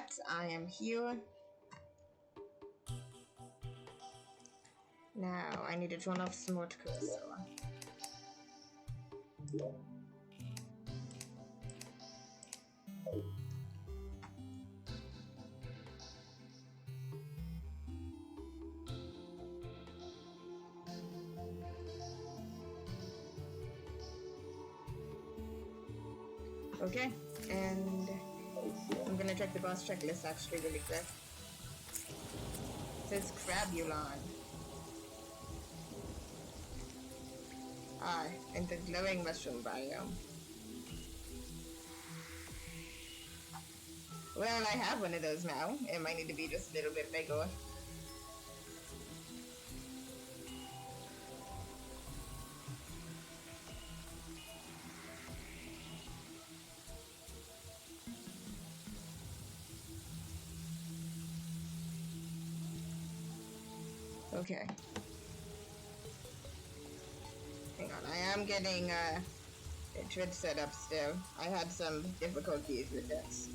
that, I am here. Now, I need to turn off Smart Cursor. Okay, and I'm gonna check the boss checklist actually really quick. It says Crabulon. Ah, and the glowing mushroom biome. Well, I have one of those now. It might need to be just a little bit bigger. Okay. Hang on, I am getting a Twitch set up still. I had some difficulties with this.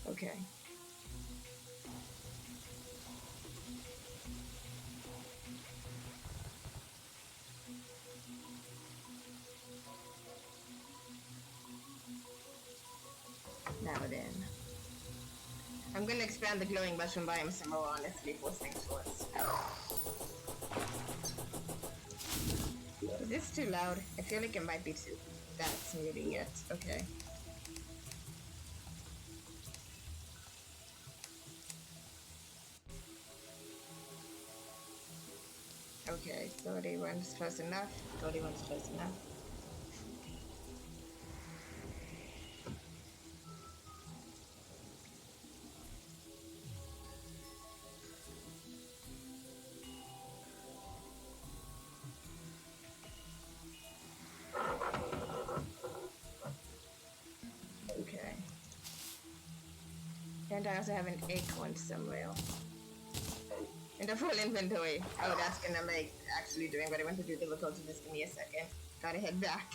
Okay. Now then. I'm gonna expand the glowing mushroom biome some more, honestly, first things first. Is this too loud? I feel like it might be too. That's muting it. Okay. Okay, 31's close enough. 31's close enough. Okay. And I also have an acorn somewhere. In the full inventory. Oh, that's gonna make actually doing what I want to do difficult. Just give me a second. Gotta head back.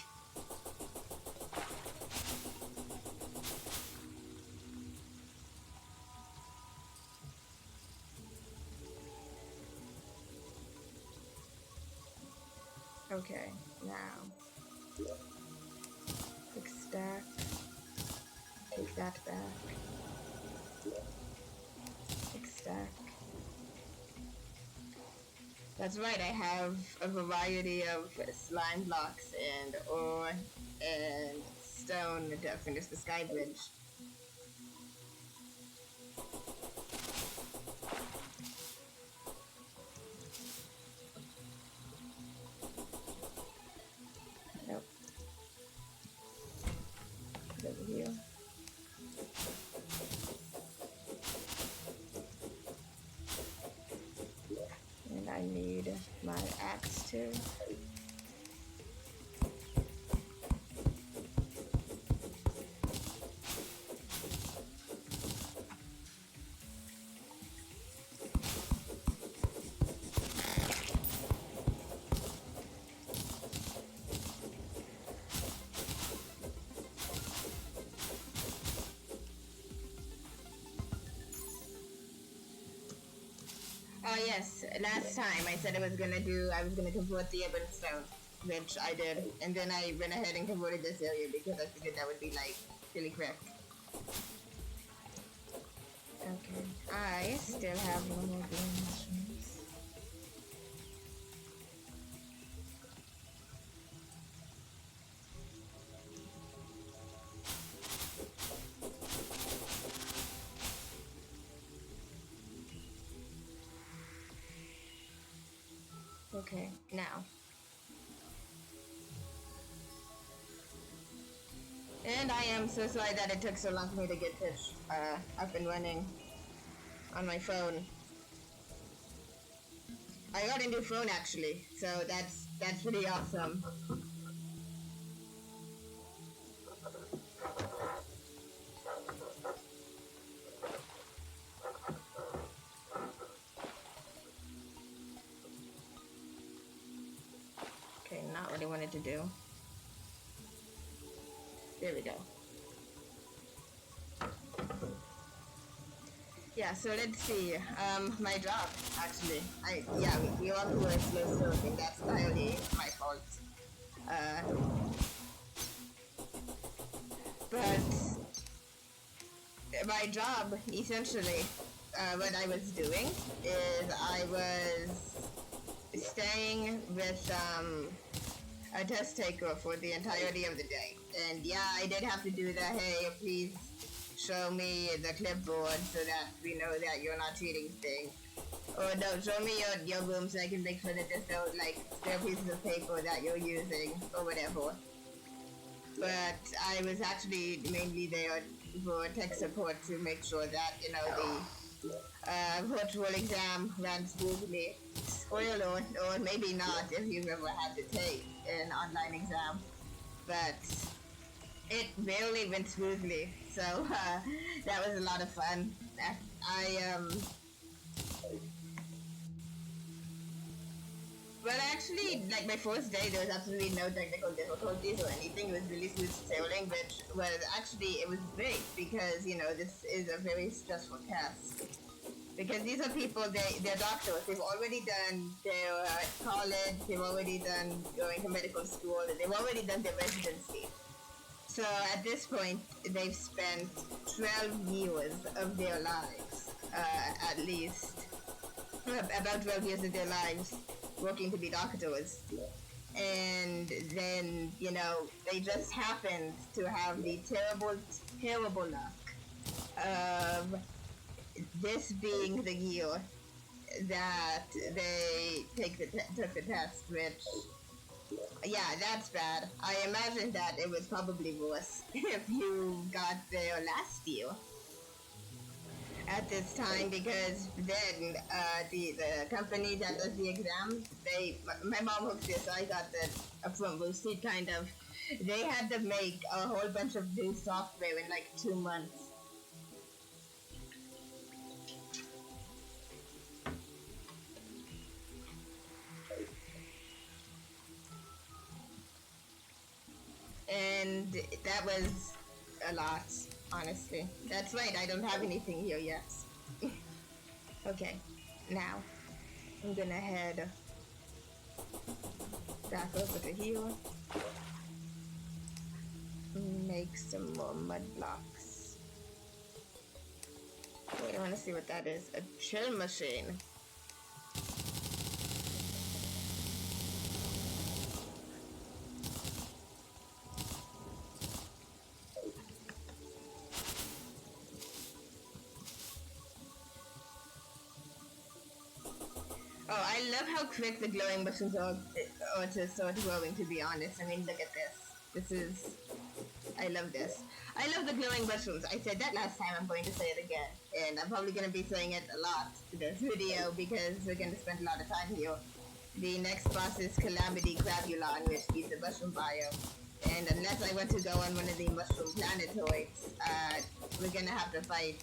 Okay, now. Quick stack. Take that back. Quick stack. That's right, I have a variety of slime blocks and ore and stone to finish the sky bridge. Nope. Put it over here. And I need my axe too. Oh yes, last time I said I was gonna convert the ebon stone, which I did, and then I went ahead and converted this area because I figured that would be like really quick. Okay, I still have one more green mushrooms. Okay, now. And I am so sorry that it took so long for me to get Twitch up and running on my phone. I got a new phone actually, so that's That's pretty awesome. Okay, not what I wanted to do. There we go. Yeah, so let's see. My job, actually. We all were slow sorting. That's entirely my fault. But my job, essentially, what I was doing is I was staying with a test taker for the entirety of the day. And yeah, I did have to do the, hey, please show me the clipboard so that we know that you're not cheating thing. Or no, show me your room so I can make sure that there's no, like, spare pieces of paper that you're using, or whatever. But I was actually mainly there for tech support to make sure that, you know, the virtual exam ran smoothly. Spoiler, or maybe not if you've ever had to take an online exam. But it barely went smoothly, so that was a lot of fun. Well, actually, like my first day, there was absolutely no technical difficulties or anything. It was really smooth sailing, which was actually, it was great because, you know, this is a very stressful test. Because these are people, they're doctors, they've already done their college, they've already done going to medical school, they've already done their residency. So at this point, they've spent 12 years of their lives, at least, about 12 years of their lives working to be doctors. And then, you know, they just happened to have the terrible luck of this being the year that they took the test, which, yeah, that's bad. I imagine that it was probably worse if you got there last year at this time, because then the company that does the exam, my mom works there, so I got the upfront receipt kind of. They had to make a whole bunch of new software in like 2 months. And that was a lot, honestly. That's right, I don't have anything here yet. Okay, now I'm gonna head back over to here. Make some more mud blocks. Wait, I wanna see what that is. A chill machine. Oh, I love how quick the glowing mushrooms are to start growing, to be honest. I mean, look at this. This is... I love this. I love the glowing mushrooms. I said that last time, I'm going to say it again. And I'm probably going to be saying it a lot in this video because we're going to spend a lot of time here. The next boss is Calamity Crabulon, which is the mushroom biome. And unless I want to go on one of the mushroom planetoids, we're going to have to fight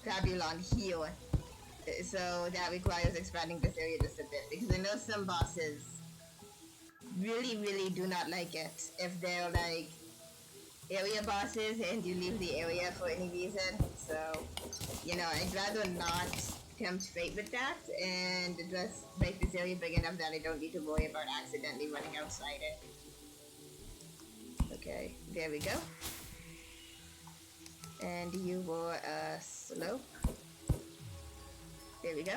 Crabulon here. So that requires expanding this area just a bit, because I know some bosses really do not like it if they're like area bosses and you leave the area for any reason. So, you know, I'd rather not tempt fate with that and just make this area big enough that I don't need to worry about accidentally running outside it. Okay, there we go. And you were a slope. There we go.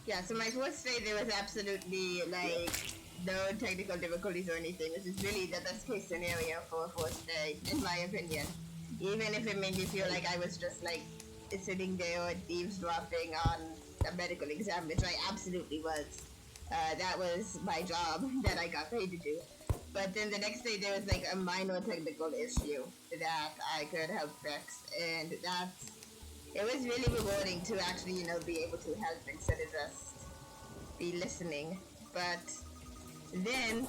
Yeah, so my first day there was absolutely like no technical difficulties or anything. This is really the best case scenario for a first day, in my opinion. Even if it made me feel like I was just like sitting there eavesdropping on a medical exam, which I absolutely was. That was my job that I got paid to do. But then the next day there was like a minor technical issue that I could help fix, and that's It was really rewarding to actually, be able to help instead of just be listening. But then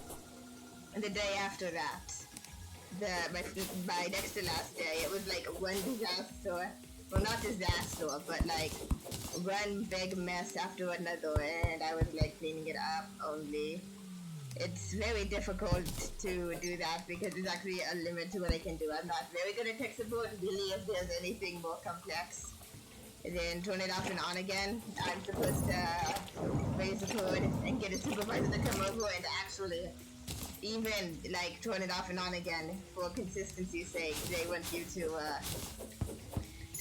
the day after that, my next to last day, it was like one disaster. Well, not disaster, but like one big mess after another, and I was like cleaning it up only. It's very difficult to do that because there's actually a limit to what I can do. I'm not very good at tech support, really, if there's anything more complex. And then turn it off and on again. I'm supposed to raise the code and get a supervisor to come over and actually even like turn it off and on again for consistency's sake. They want you to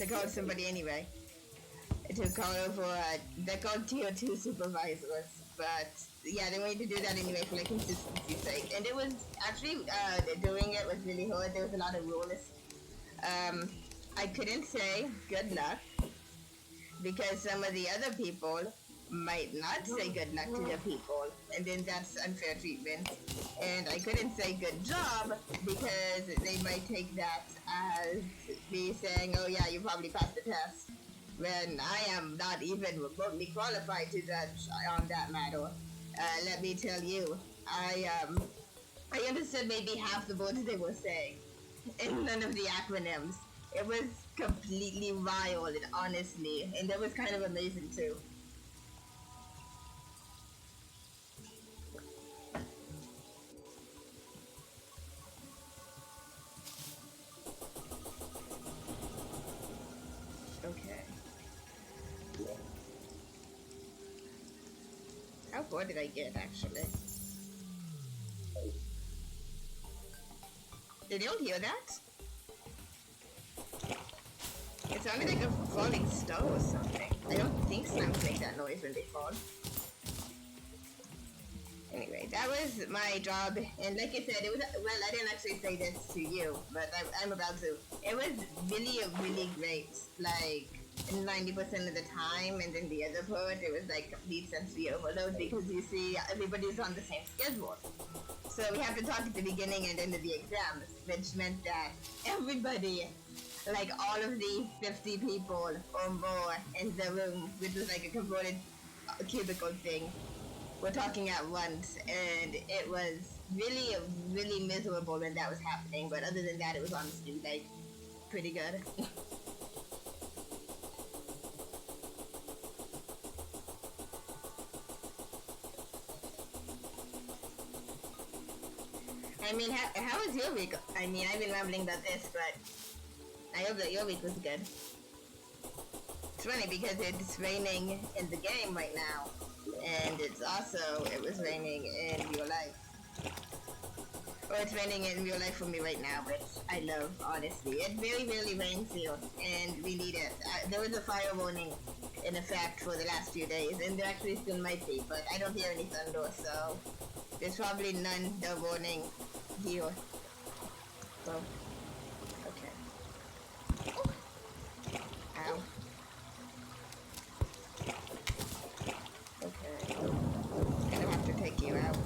call somebody anyway. To call over, they're called tier 2 supervisors, but yeah, they want you to do that anyway for like consistency's sake. And it was actually, doing it was really hard. There was a lot of rules. I couldn't say good luck because some of the other people might not say good luck to their people, and then that's unfair treatment. And I couldn't say good job because they might take that as me saying, oh yeah, you probably passed the test, when I am not even remotely qualified to judge on that matter. Let me tell you, I understood maybe half the words they were saying, and none of the acronyms. It was completely wild, honestly, and that was kind of amazing too. Okay. How far did I get, actually? Did you hear that? It sounded like a falling stone or something. I don't think slimes make that noise when they fall. Anyway, that was my job, and like I said, it was, well, I didn't actually say this to you, but I'm about to. It was really, really great, like 90% of the time, and then the other part, it was like complete sensory overload because you see, everybody's on the same schedule. So we have to talk at the beginning and end of the exams, which meant that everybody, like all of the 50 people or more in the room, which was like a converted cubicle thing, were talking at once, and it was really, really miserable when that was happening. But other than that, it was honestly like pretty good. I mean, how was your week? I mean, I've been rambling about this, but I hope that your week was good. It's funny because it's raining in the game right now, and it was raining in real life. Or it's raining in real life for me right now, which I love, honestly. It very rarely rains here, and we need it. There was a fire warning in effect for the last few days, and there actually still might be, but I don't hear any thunder, so there's probably none the warning here. So, okay. Ow. Okay. I'm gonna have to take you out.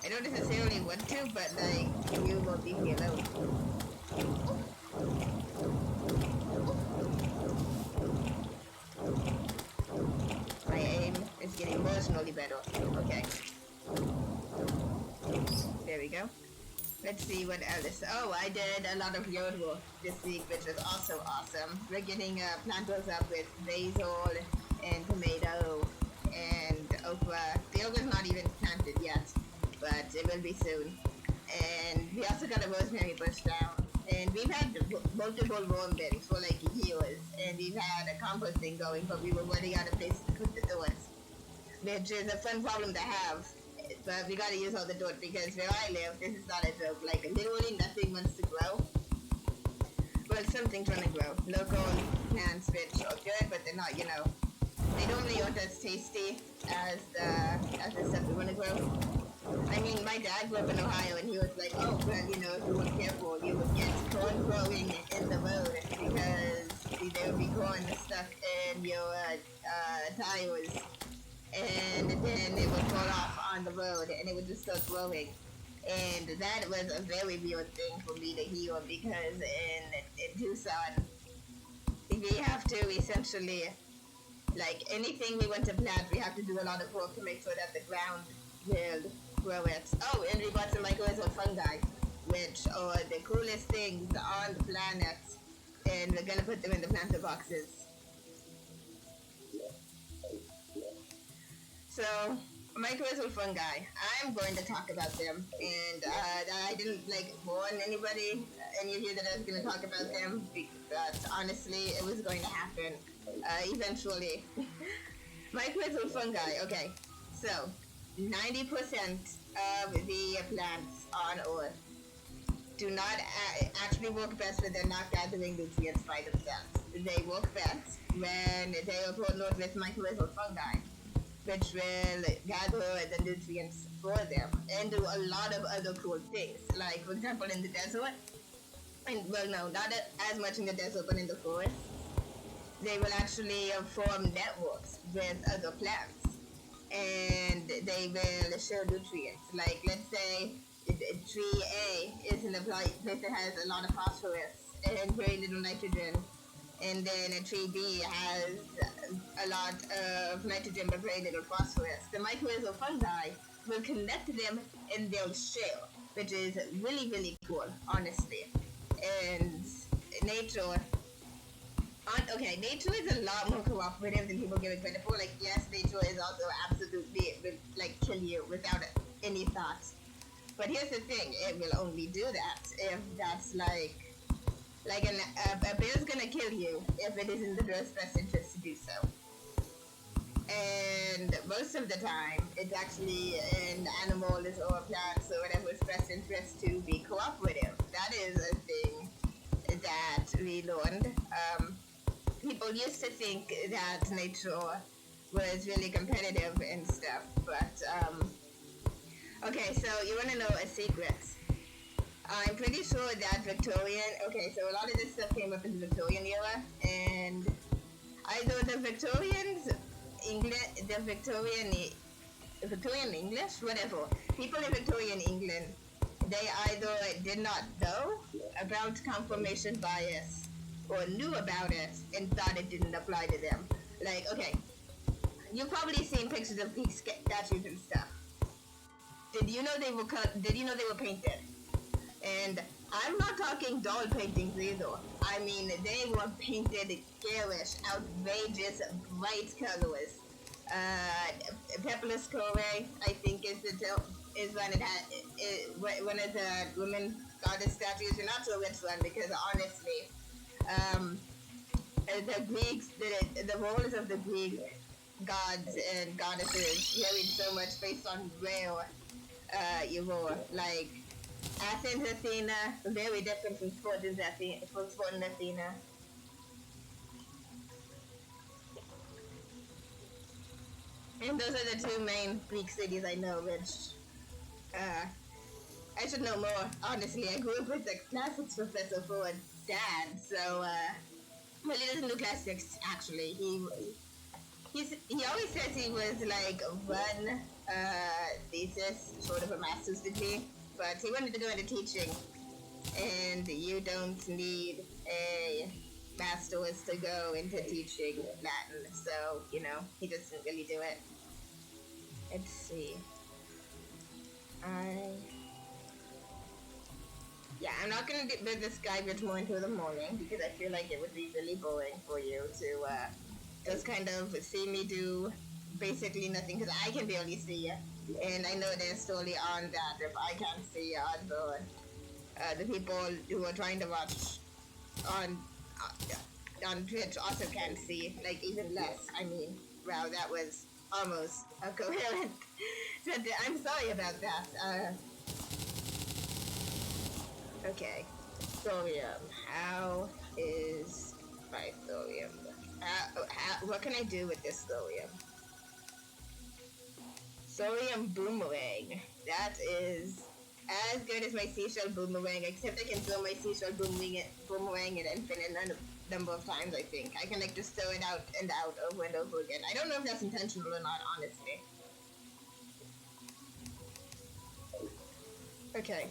I don't necessarily want to, but like, you won't leave me alone. My aim is getting marginally better. Okay. There we go. Let's see what else. Oh, I did a lot of yard work this week, which was also awesome. We're getting planters up with basil and tomato and okra. The okra's not even planted yet, but it will be soon. And we also got a rosemary bush down. And we've had multiple worm bins for like years, and we've had a composting going, but we were running out of places to put the dirt, which is a fun problem to have. But we gotta use all the dirt because where I live, this is not a joke. Like literally nothing wants to grow. Well, something's trying to grow. Local plants which are good, but they're not, they don't really aren't as tasty as the stuff we want to grow. I mean, my dad grew up in Ohio, and he was like, oh, but if you weren't careful, you would get corn growing in the road because there would be corn stuck in your tires, and then it would fall off on the road, and it would just start growing. And that was a very weird thing for me to hear because in Tucson, we have to essentially, like anything we want to plant, we have to do a lot of work to make sure that the ground will grow it. Oh, and we got some mycorrhizal fungi, which are the coolest things on the planet, and we're gonna put them in the planter boxes. So, mycorrhizal fungi, I'm going to talk about them, and I didn't like warn anybody, any of you, that I was going to talk about them, but honestly, it was going to happen eventually. Mycorrhizal fungi, okay, so 90% of the plants on Earth do not actually work best when they're not gathering nutrients by themselves. They work best when they are partnered with mycorrhizal fungi, which will gather the nutrients for them and do a lot of other cool things. Like, for example, in the desert, and well, no, not as much in the desert, but in the forest, they will actually form networks with other plants, and they will share nutrients. Like, let's say tree A is in a place that has a lot of phosphorus and very little nitrogen, and then a tree B has a lot of nitrogen but very little phosphorus. The mycorrhizal fungi will connect them and they'll share, which is really, really cool, honestly. And nature, nature is a lot more cooperative than people give it credit for. Like, yes, nature is also absolutely, like, kill you without any thought. But here's the thing, it will only do that if that's like a bear's gonna kill you if it is in the bear's best interest to do so. And most of the time, it's actually an animal or a plant or whatever's best interest to be cooperative. That is a thing that we learned. People used to think that nature was really competitive and stuff, but okay, so you want to know a secret? I'm pretty sure that so a lot of this stuff came up in the Victorian era, and either the Victorian English, whatever, people in Victorian England, they either did not know about confirmation bias or knew about it and thought it didn't apply to them. Like, okay, you've probably seen pictures of Greek statues and stuff. Did you know they were painted? And I'm not talking doll paintings either. I mean, they were painted garish, outrageous, bright colors. Pepperless Corey, I think, is one of the women goddess statues. You're not sure which one, because honestly, the Greeks, the roles of the Greek gods and goddesses varied so much based on where you were. Like, Athens Athena, very different from Spartan Athena. And those are the two main Greek cities I know, which I should know more. Honestly, I grew up with a classics professor for a dad, so well, he doesn't do classics actually. He always says he was like one thesis, sort of a master's degree, but he wanted to go into teaching, and you don't need a master's to go into teaching Latin, so, you know, he doesn't really do it. Let's see. I'm not gonna do this guide much more into the morning, because I feel like it would be really boring for you to just kind of see me do basically nothing, because I can barely see you, and I know there's story on that if I can't see on the people who are trying to watch on Twitch also can't see, like, even less. I mean, wow, that was almost a coherent sentence. I'm sorry about that. Okay, Thorium. How is my Thorium? What can I do with this Thorium? Thorium Boomerang. That is as good as my seashell boomerang, except I can throw my seashell boomerang an infinite number of times, I think. I can, like, just throw it out and out over and over again. I don't know if that's intentional or not, honestly. Okay.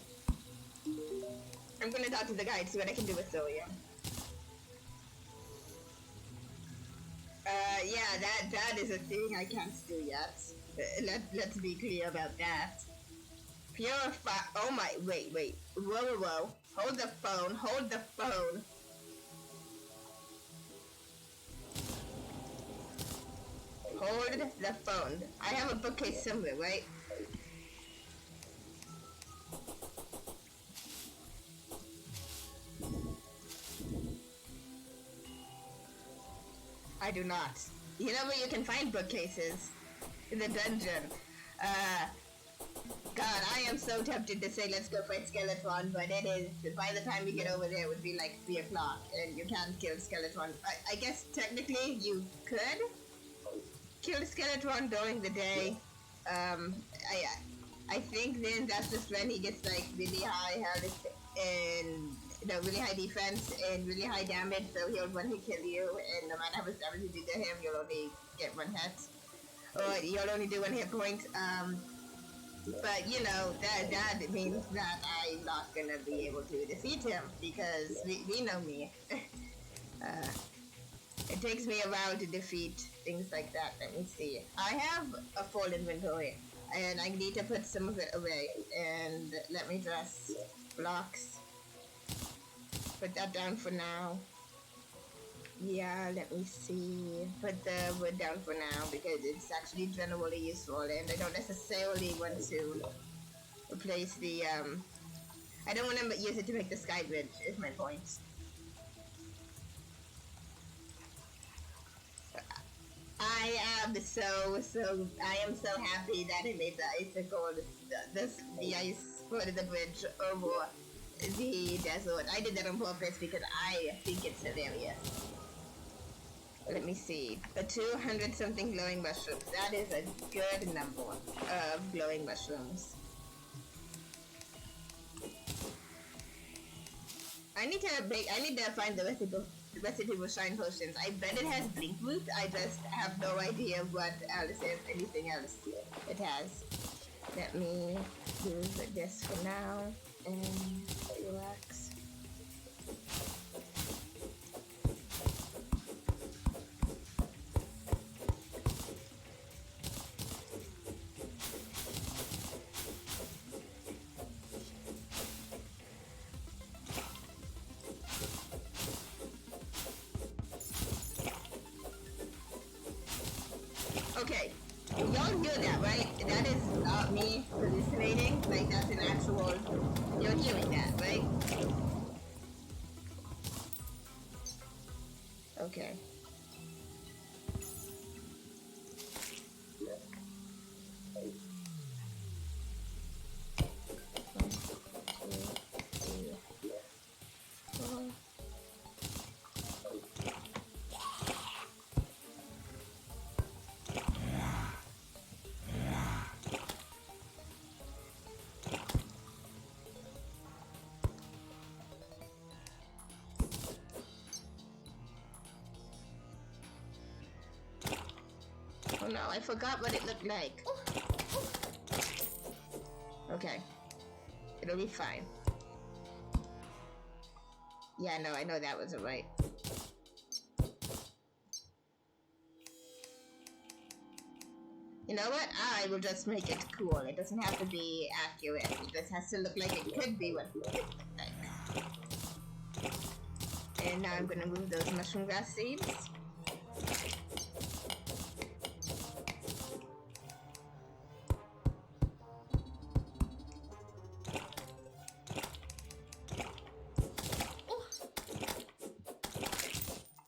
I'm gonna talk to the guy to see what I can do with Thorium. Yeah, that is a thing I can't do yet. Let's be clear about that. Purify. Oh my. Wait. Whoa. Hold the phone. Hold the phone. Hold the phone. I have a bookcase somewhere, right? I do not. You know where you can find bookcases? In the dungeon. Uh, God, I am so tempted to say let's go fight Skeleton, but it is, by the time we get over there, it would be like 3 o'clock, and you can't kill Skeleton. I guess technically you could kill Skeleton during the day. Um, I think then that's just when he gets like really high health and really high defense and really high damage, so he'll one hit kill you, and no matter how much damage you do to him, you'll only get 1 hit. Or you'll only do 1 hit point. But that means that I'm not gonna be able to defeat him because we know me. It takes me a while to defeat things like that. Let me see. I have a full inventory and I need to put some of it away. And let me just blocks. Put that down for now. Yeah, let me see. Put the wood down for now because it's actually generally useful and I don't necessarily want to replace the I don't want to use it to make the sky bridge is my point. I am so happy that I made the icicle the ice for the bridge over the desert. I did that on purpose because I think it's hilarious. Let me see. The 200 something glowing mushrooms. That is a good number of glowing mushrooms. I need to find the recipe for shine potions. I bet it has blink root. I just have no idea what else is anything else it has. Let me do this for now and relax. Okay, y'all hear that, right? That is not me hallucinating. Like, that's an actual... You're hearing that, right? Okay. Oh no, I forgot what it looked like. Okay. It'll be fine. Yeah, no, I know that wasn't right. You know what? I will just make it cool. It doesn't have to be accurate. It just has to look like it could be what it looked like. And now I'm gonna move those mushroom grass seeds.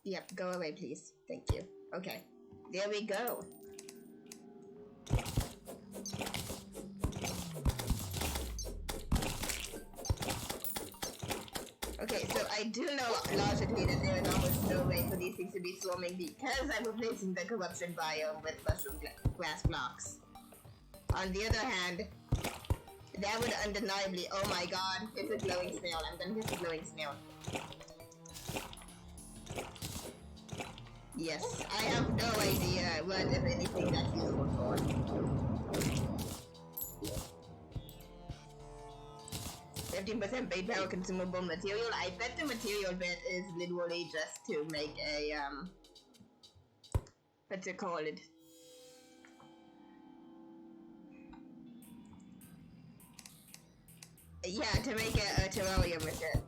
Yep, go away, please. Thank you. Okay, there we go. Okay, so I do know logically that there is almost no way for these things to be swarming because I'm replacing the corruption biome with mushroom grass blocks. On the other hand, that would undeniably... Oh my god, it's a glowing snail. I'm gonna get a glowing snail. Yes, I have no idea what, if anything, that's useful for. 15% bait barrel consumable material. I bet the material bit is literally just to make a, what's it called? Yeah, to make a terrarium with it.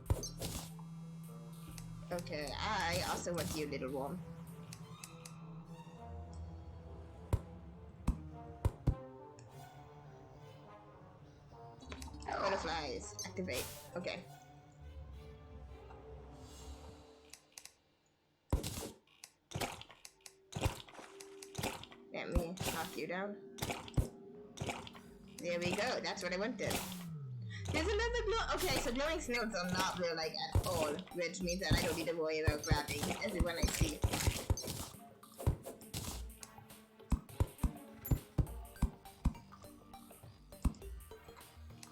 Okay, I also want you, little worm. Butterflies, activate. Okay. Let me knock you down. There we go, that's what I wanted. There's another glow. Okay, so glowing snails are not real like at all, which means that I don't need to worry about grabbing everyone I see.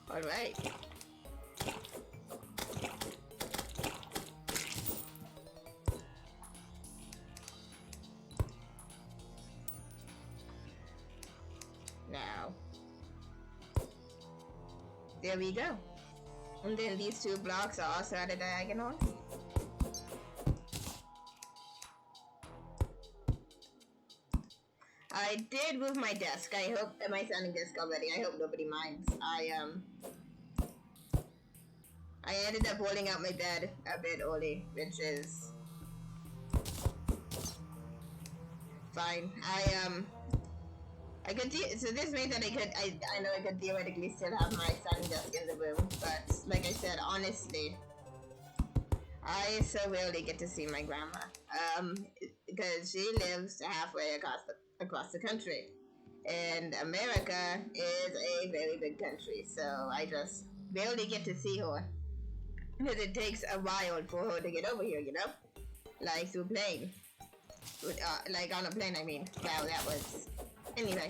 Alright. Now. There we go. And then these two blocks are also at a diagonal. I did move my desk. I hope, am I standing desk already? I hope nobody minds. I ended up rolling out my bed a bit early, which is fine. I could so this means that I know I could theoretically still have my standing desk in the room, but like I said, honestly, I so rarely get to see my grandma, because she lives halfway across the country, and America is a very big country, so I just barely get to see her, because it takes a while for her to get over here, you know, like through plane, like on a plane. I mean, wow, that was anyway.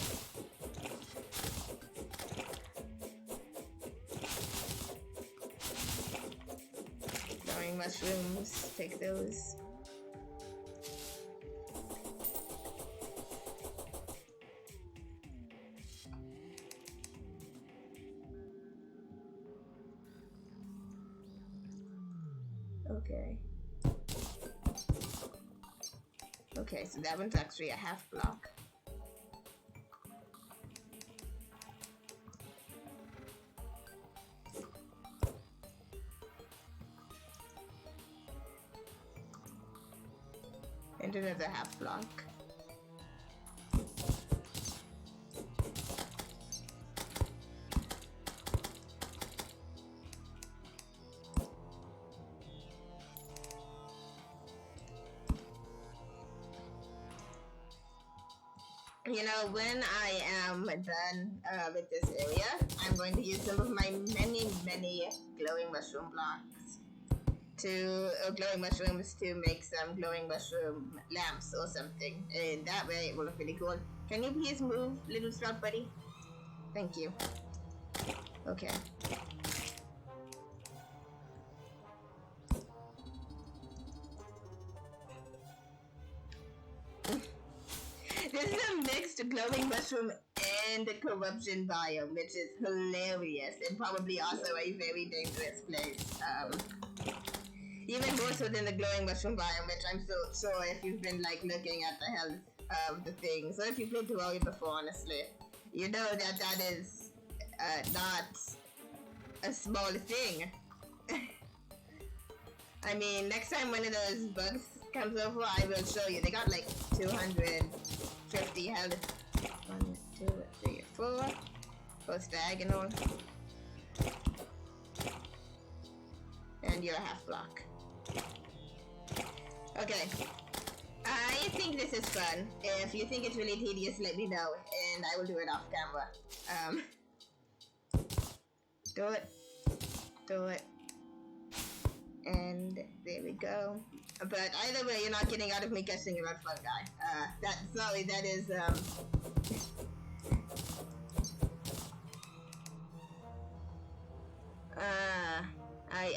Growing mushrooms, take those. Okay. Okay, so that one's actually a half block. And another half block. You know, when I am done with this area, I'm going to use some of my many glowing mushroom blocks glowing mushrooms to make some glowing mushroom lamps or something. And that way it will look really cool. Can you please move, little sprout buddy? Thank you. Okay. This is a mixed glowing mushroom and corruption biome, which is hilarious and probably also a very dangerous place. Even more so than the glowing mushroom biome, which I'm so sure if you've been like looking at the health of the thing. So if you've played Terraria before, honestly, you know that that is not a small thing. I mean, next time one of those bugs comes over, I will show you. They got like 250 health. 1, 2, 3, 4. Both diagonal. And you're a half block. Okay. I think this is fun. If you think it's really tedious, let me know, and I will do it off camera. Do it. Do it. And there we go. But either way, you're not getting out of me guessing about fungi. Sorry, that is,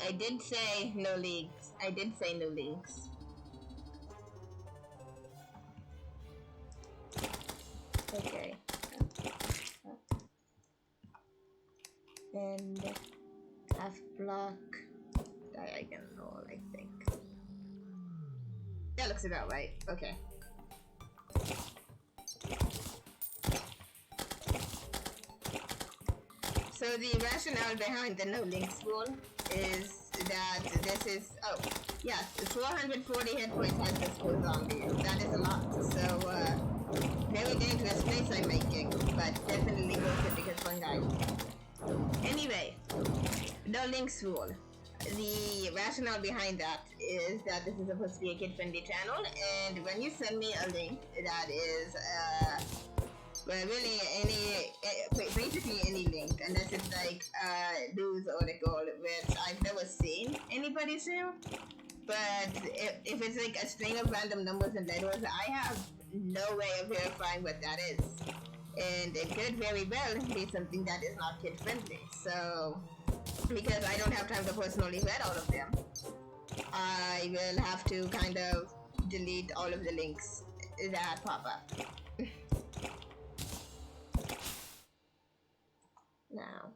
I did say no leaks. I did say no leaks. Okay. And half block diagonal, I think. That looks about right. Okay. So the rationale behind the no links rule is that this is, oh, yes, 440 hit points has this full zombie. That is a lot. So, very dangerous place I'm making, but definitely worth it because fungi. Anyway, no links rule. The rationale behind that is that this is supposed to be a kid-friendly channel, and when you send me a link that is, well, really basically any link, unless it's like a news article, which I've never seen anybody share. But if it's like a string of random numbers and letters, I have no way of verifying what that is. And it could very well be something that is not kid-friendly. So, because I don't have time to personally read all of them, I will have to kind of delete all of the links that pop up. Now.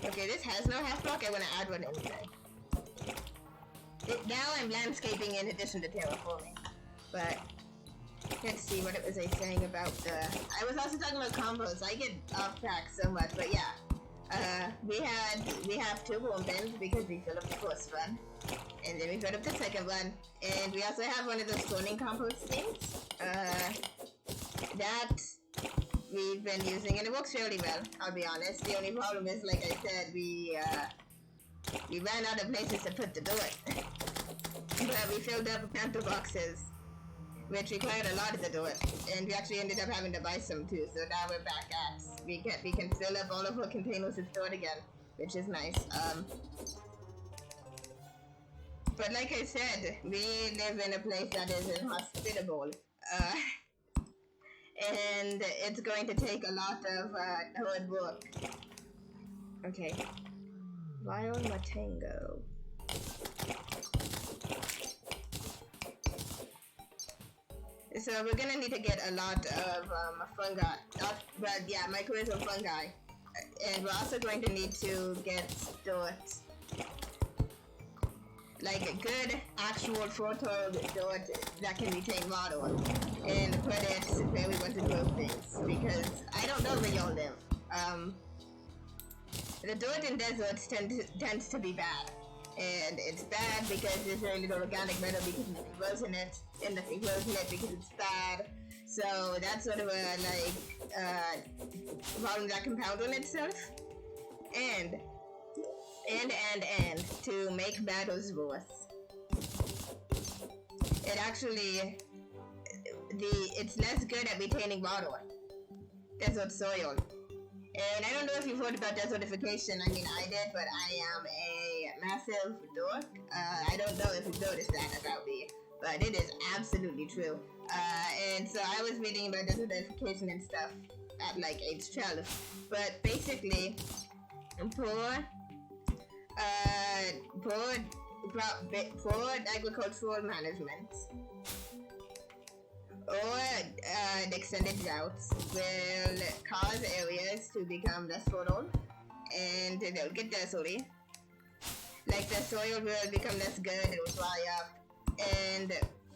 Okay, this has no half block. I want to add one anyway. Now I'm landscaping in addition to terraforming. But let's see what it was I saying about the. I was also talking about combos. I get off track so much, but yeah. We have two boom bins because we filled up the first one, and then we filled up the second one, and we also have one of those cloning compost things. That we've been using, and it works fairly well. I'll be honest. The only problem is, like I said, we ran out of places to put the dirt, but we filled up panther boxes, which required a lot of the dirt, and we actually ended up having to buy some too. So now we're back at we can fill up all of our containers with dirt again, which is nice. But like I said, we live in a place that is inhospitable, and it's going to take a lot of hard work. Okay, Wild Matango. So we're gonna need to get a lot of fungi, but yeah, mycorrhizal fungi, and we're also going to need to get dirt, like a good actual fertile dirt that can retain water, and put it where we want to grow things, because I don't know where y'all live. The dirt in deserts tends to be bad. And it's bad because there's very little organic matter because nothing grows in it, and nothing grows in it because it's bad. So that's sort of a problem that compounds on itself. And to make matters worse, it actually it's less good at retaining water. Desert soil. And I don't know if you've heard about desertification. I mean, I did, but I am a massive dork. I don't know if you've noticed that about me, but it is absolutely true. And so I was reading about desertification and stuff at like age 12. But basically, poor agricultural management or extended droughts will cause areas to become less fertile, and they'll get deserty. Like the soil will become less good, it will dry up, and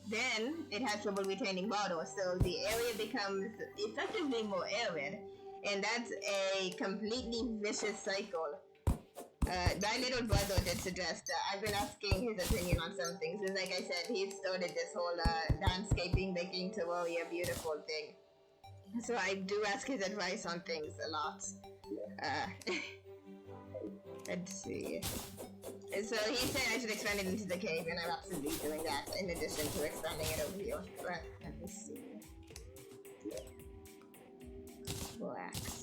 then it has trouble retaining water, so the area becomes effectively more arid, and that's a completely vicious cycle. My little brother did suggest I've been asking his opinion on some things. Because like I said, he started this whole landscaping, making Terraria beautiful thing. So I do ask his advice on things a lot. Let's see. So he said I should expand it into the cave, and I'm absolutely doing that in addition to expanding it over here. But let me see. Wax.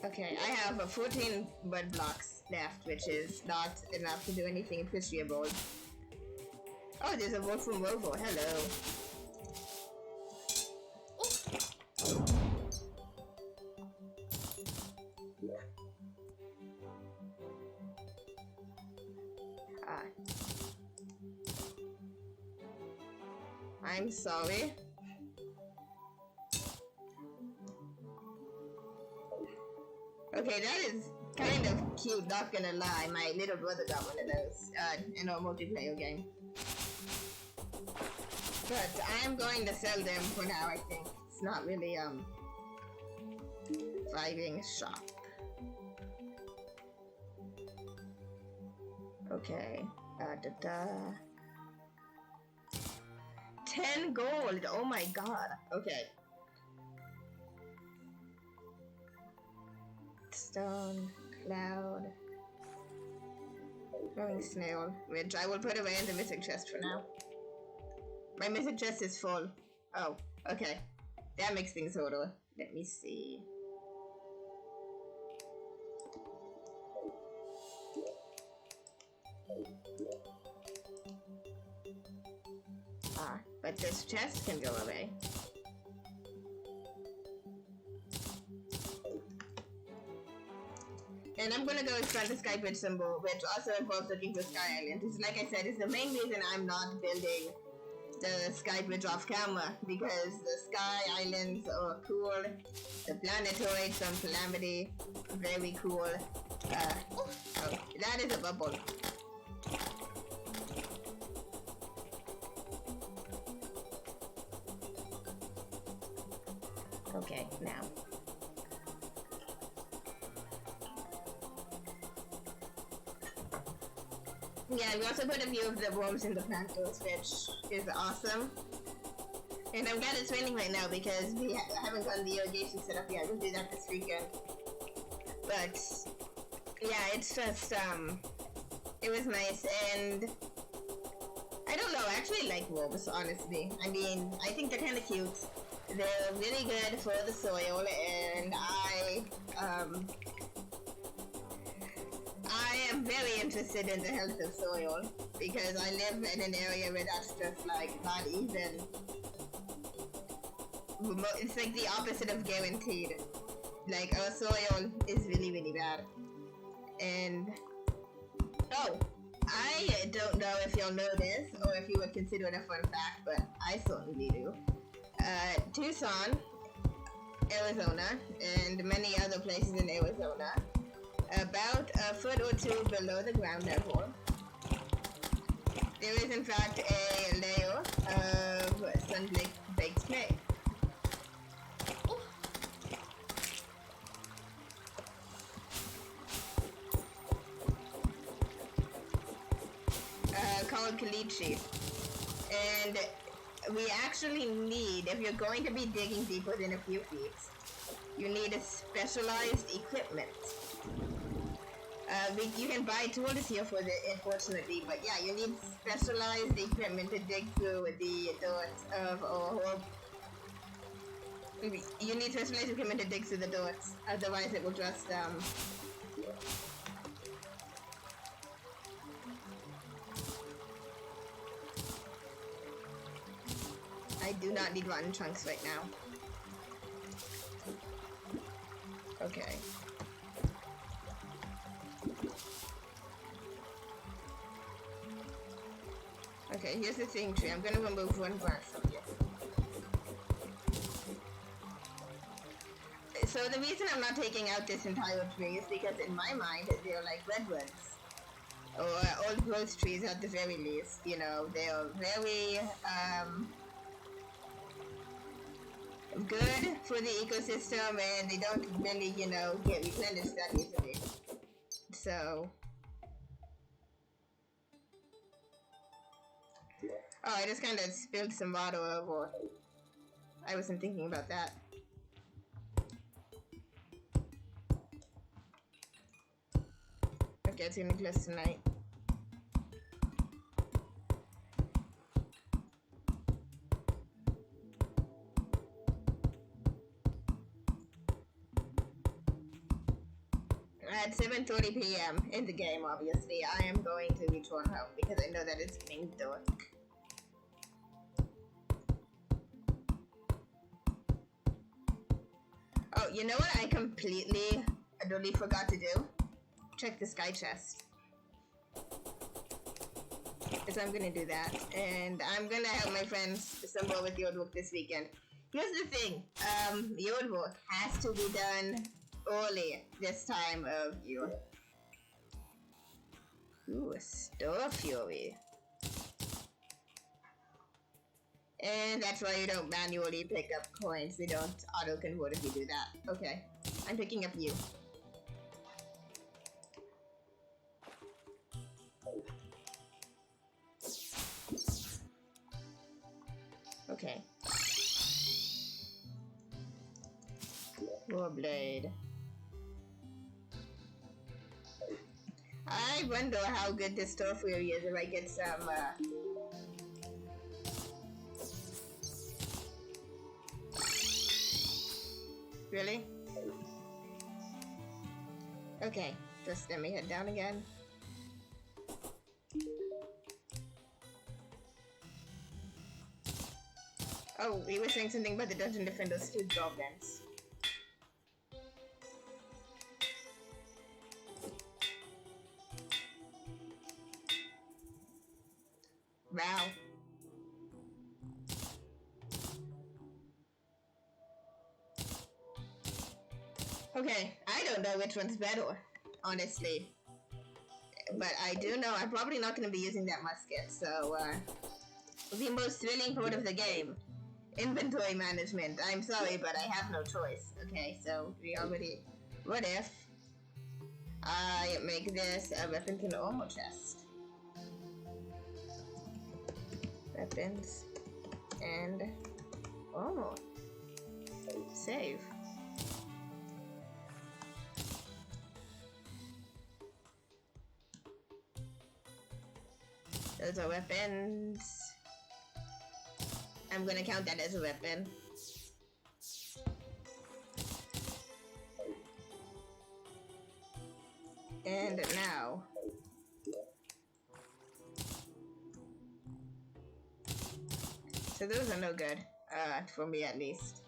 Okay, I have 14 wood blocks left, which is not enough to do anything appreciable. Oh, there's a wolf from Rovo. Hello. I'm sorry. Okay, that is kind of cute, not gonna lie. My little brother got one of those in a multiplayer game. But I'm going to sell them for now, I think. It's not really, thriving shop. Okay. 10 gold! Oh my god. Okay. Stone, cloud, growing snail, which I will put away in the missing chest for now. My missing chest is full. Oh, okay. That makes things harder. Let me see. But this chest can go away. And I'm gonna go expand the sky bridge symbol, which also involves looking for Sky Island. It's, like I said, it's the main reason I'm not building the sky bridge off camera, because the sky islands are cool. The planetoids from Calamity, very cool. Oh, that is a bubble. Okay, now. Yeah, we also put a few of the worms in the plantos, which is awesome. And I'm glad it's raining right now because we haven't gotten the irrigation set up yet. We'll do that this weekend. But yeah, it's just it was nice, and I don't know, I actually like worms, honestly. I mean, I think they're kind of cute. They're really good for the soil, and I am very interested in the health of soil because I live in an area where that's just like not even. It's like the opposite of guaranteed. Like, our soil is really, really bad. And oh, I don't know if you'll know this or if you would consider it a fun fact, but I certainly do. Tucson, Arizona, and many other places in Arizona, about a foot or two below the ground level, there is in fact a layer of sun-baked clay. Called Calamity. And we actually need, if you're going to be digging deeper than a few feet, you need a specialized equipment. You can buy tools here for it, unfortunately, but yeah, you need specialized equipment to dig through the dirt of, you need specialized equipment to dig through the dirt, otherwise it will just, I do not need rotten chunks right now. Okay. Okay, here's the thing tree. I'm gonna remove one branch from here. So the reason I'm not taking out this entire tree is because in my mind, they're like redwoods. Or old growth trees at the very least. You know, they're very, good for the ecosystem, and they don't really, you know, get replenished that easily. So, oh, I just kind of spilled some water over. I wasn't thinking about that. Okay, it's gonna be close tonight. At 7:30 p.m. in the game, obviously, I am going to return home because I know that it's getting dark. Oh, you know what I completely, utterly forgot to do? Check the sky chest. So I'm gonna do that, and I'm gonna help my friends assemble with the old work this weekend. Here's the thing, the old work has to be done early this time of year. Ooh, a Star Fury. And that's why you don't manually pick up coins. They don't auto-convert if you do that. Okay, I'm picking up you. Okay. Warblade. I wonder how good this Star Fury is if I get some, Really? Okay, just let me head down again. Oh, we were saying something about the Dungeon Defenders 2 goblins. Wow. Okay, I don't know which one's better, honestly. But I do know I'm probably not going to be using that musket, so, the most thrilling part of the game. Inventory management. I'm sorry, but I have no choice. Okay, so we already... What if I make this a weapon to armor chest? Weapons and armor. Save. Those are weapons. I'm gonna count that as a weapon. And now. So those are no good. For me at least.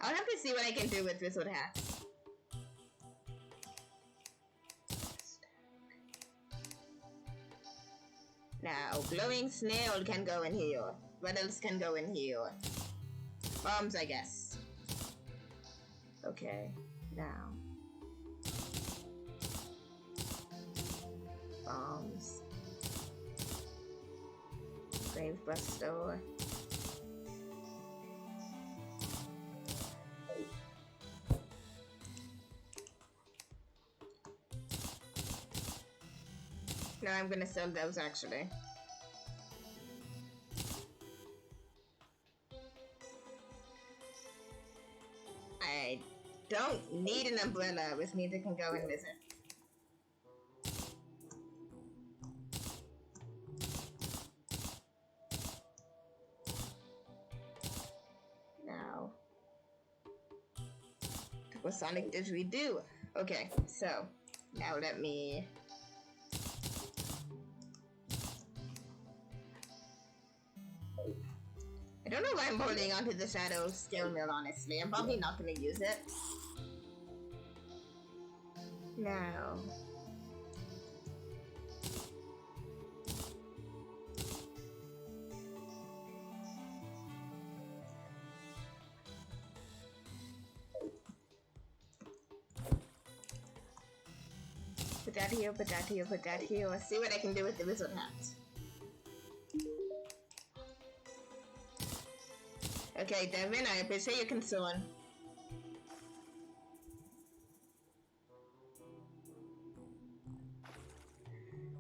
I'll have to see what I can do with wizard hats. Now, glowing snail can go in here. What else can go in here? Bombs, I guess. Okay, now. Bombs. Gravebuster. No, I'm gonna sell those actually. I don't need an umbrella, which means it can go and visit. Now, what Sonic did we do? Okay, so now let me. I don't know why I'm holding onto the Shadow Skill Mill, honestly. I'm probably not going to use it. Now. Put that here, put that here, put that here. Let's see what I can do with the wizard hat. Okay, Devin, I appreciate your concern.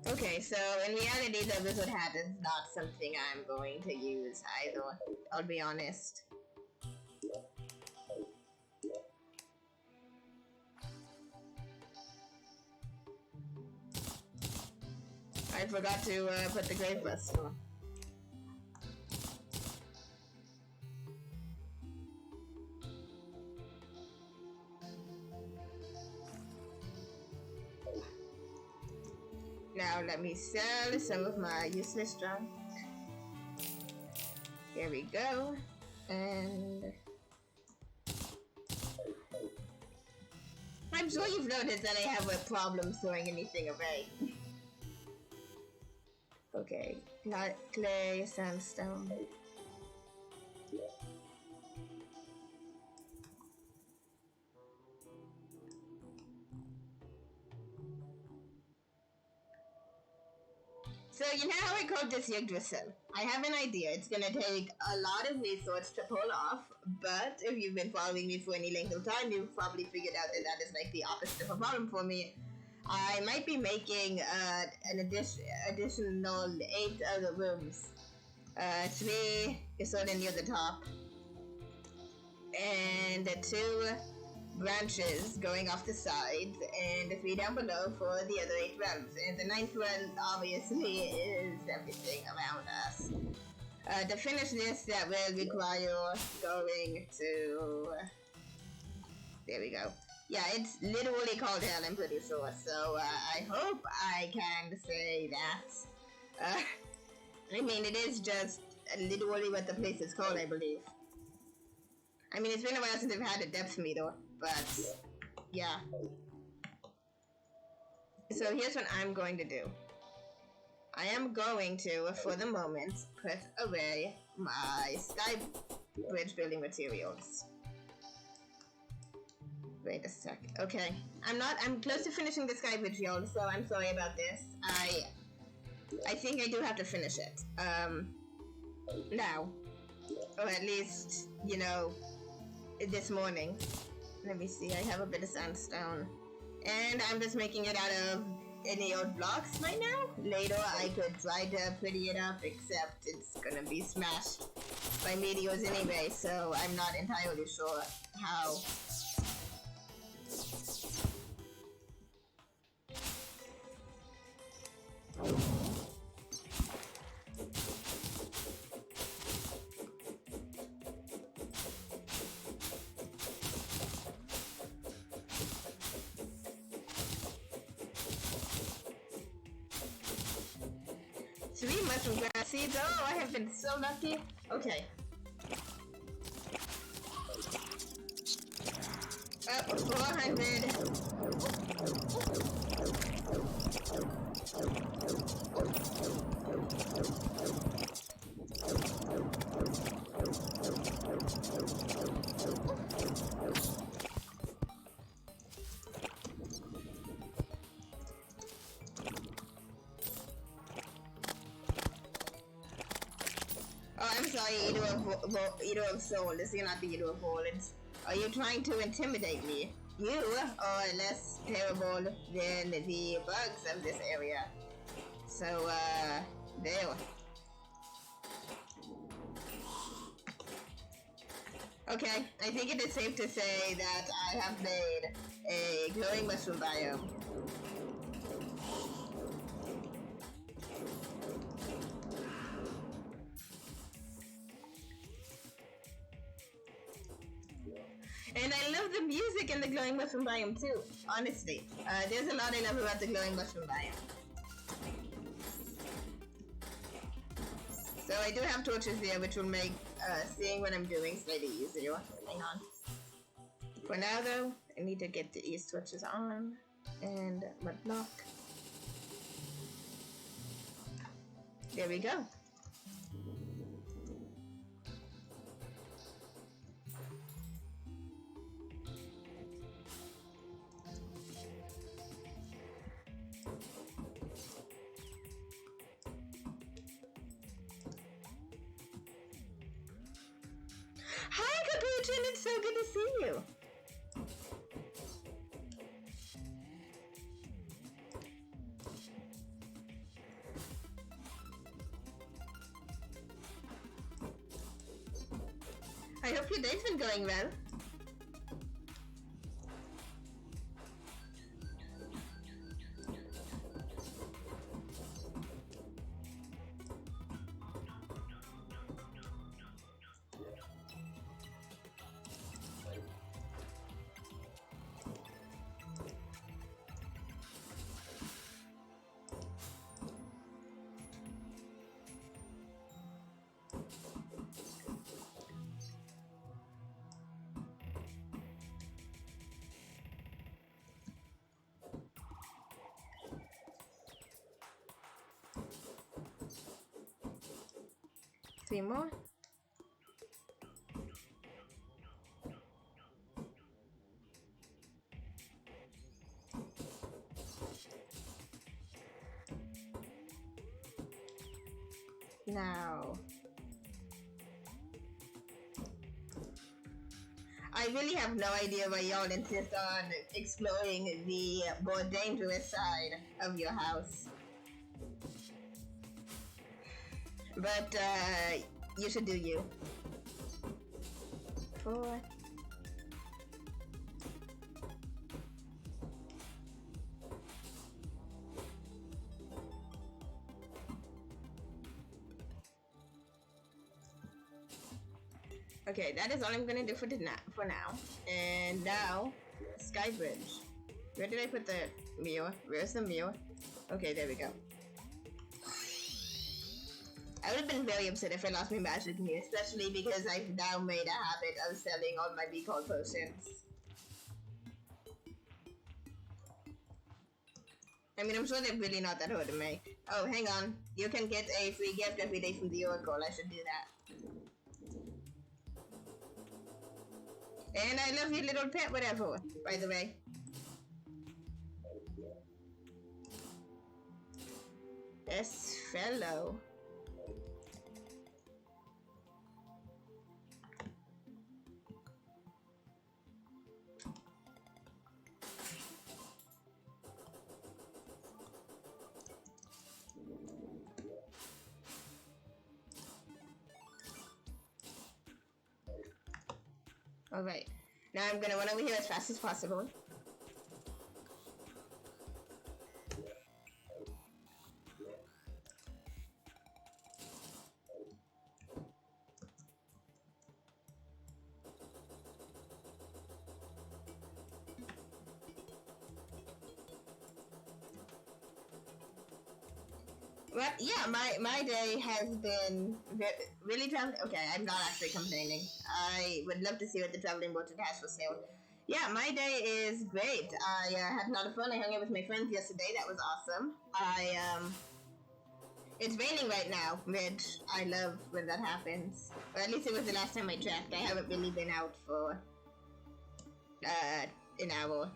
Okay, so in reality, the wizard hat is not something I'm going to use either. I'll be honest. I forgot to put the grave buster on. now let me sell some of my useless junk. Here we go. And I'm sure you've noticed that I have a problem throwing anything away. Okay, clay, sandstone. So you know how I called this Yggdrasil? I have an idea. It's gonna take a lot of resources to pull off, but if you've been following me for any length of time, you've probably figured out that that is like the opposite of a problem for me. I might be making an additional 8 other rooms. 3 is sort of near the top, and 2 branches going off the sides, and 3 down below for the other 8 realms. And the 9th one, obviously, is everything around us. To finish this, that will require going to... There we go. Yeah, it's literally called hell, I'm pretty sure. So, I hope I can say that. I mean, it is just literally what the place is called, I believe. I mean, it's been a while since I've had a depth meter, but yeah. So here's what I'm going to do. I am going to, for the moment, put away my sky bridge building materials. Wait a sec. Okay. I'm close to finishing the sky bridge, y'all, so I'm sorry about this. I think I do have to finish it. Now. Or at least, you know, this morning. Let me see, I have a bit of sandstone. And I'm just making it out of any old blocks right now. Later I could try to pretty it up, except it's gonna be smashed by meteors anyway, so I'm not entirely sure how. Three mushroom grass seeds. Oh, I have been so lucky. Okay. 400. Oh, I'm sorry, Eater of Souls. You're not the Eater of Worlds. Are you trying to intimidate me? You are less terrible than the bugs of this area. So, there. Okay, I think it is safe to say that I have made a glowing mushroom biome. And I love the music in the glowing mushroom biome too, honestly. There's a lot I love about the glowing mushroom biome. So I do have torches there, which will make seeing what I'm doing slightly easier. Hang on. For now though, I need to get these torches on. And mud block. There we go. Hi, Capuchin! It's so good to see you! I hope your day's been going well. 3 more. Now, I really have no idea why y'all insist on exploring the more dangerous side of your house. But, you should do you. 4. Okay, that is all I'm gonna do for now. And now, Skybridge. Where did I put the mirror? Where's the mirror? Okay, there we go. I would have been very upset if I lost my magic mirror, especially because I've now made a habit of selling all my recall potions. I mean, I'm sure they're really not that hard to make. Oh, hang on. You can get a free gift every day from the Oracle. I should do that. And I love your little pet, whatever, by the way. Yes, fellow. Alright, now I'm gonna run over here as fast as possible. Well, yeah, my day has been really traveling. Okay, I'm not actually complaining. I would love to see what the traveling merchant has for sale. Yeah, my day is great. I had a lot of fun. I hung out with my friends yesterday. That was awesome. It's raining right now, which I love when that happens. Or at least it was the last time I checked. I haven't really been out for an hour,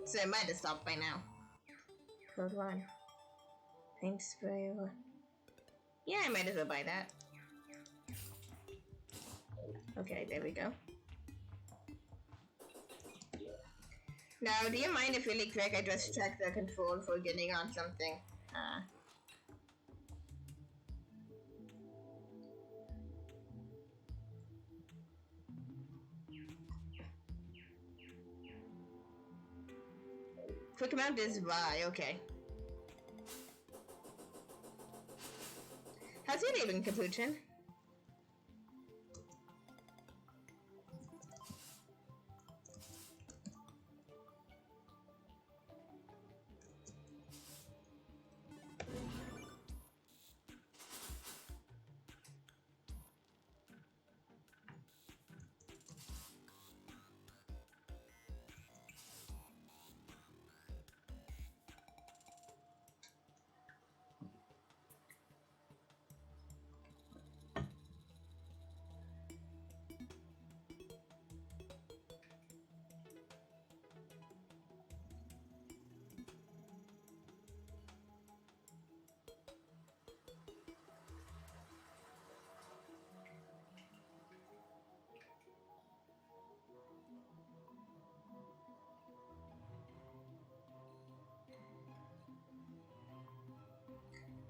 so it might have stopped by now. Code 1. Paint sprayer. Yeah, I might as well buy that. Okay, there we go. Now, do you mind if really quick I just check the control for getting on something? Quick amount is Y, okay. How's your day been, Capuchin?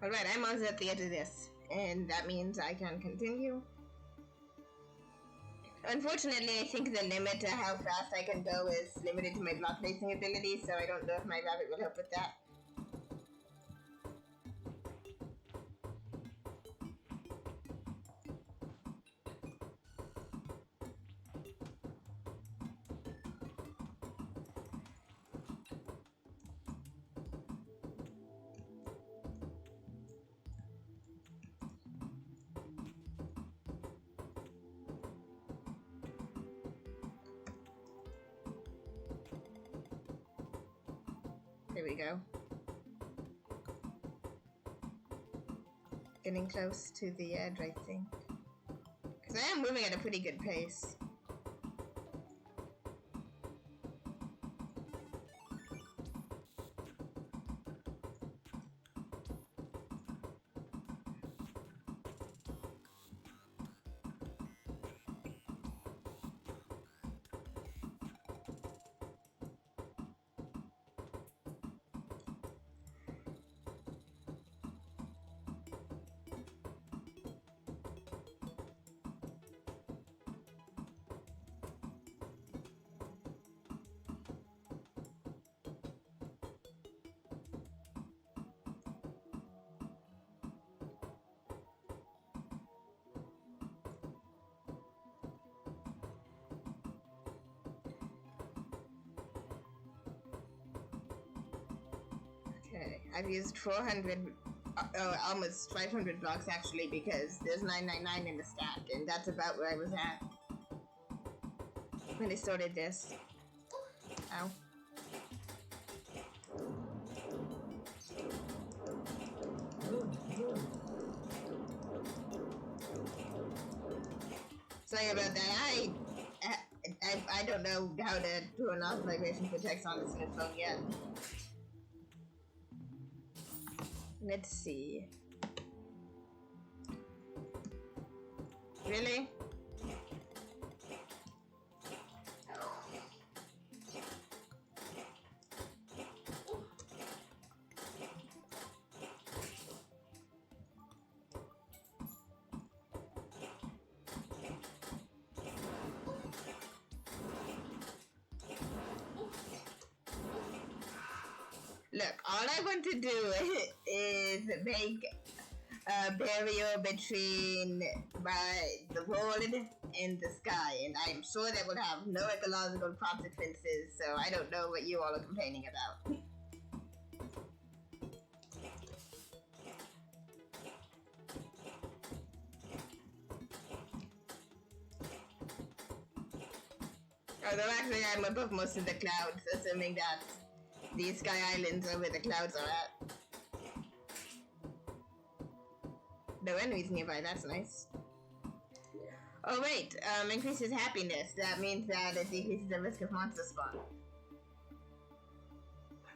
Alright, I'm almost at the edge of this, and that means I can continue. Unfortunately, I think the limit to how fast I can go is limited to my block placing ability, so I don't know if my rabbit will help with that. There we go. Getting close to the edge, I think. So I am moving at a pretty good pace. Okay, I've used 400, almost 500 blocks actually, because there's 999 in the stack, and that's about where I was at when I started this. Ow. Sorry about that. I don't know how to turn off vibration for text on this phone yet. Let's see. Really? Look, all I want to do is make a barrier between the world and the sky, and I'm sure that will have no ecological consequences, so I don't know what you all are complaining about. Although actually I'm above most of the clouds, assuming that these sky islands are where the clouds are at. No enemies nearby, that's nice. Oh wait, increases happiness. That means that it decreases the risk of monster spawn.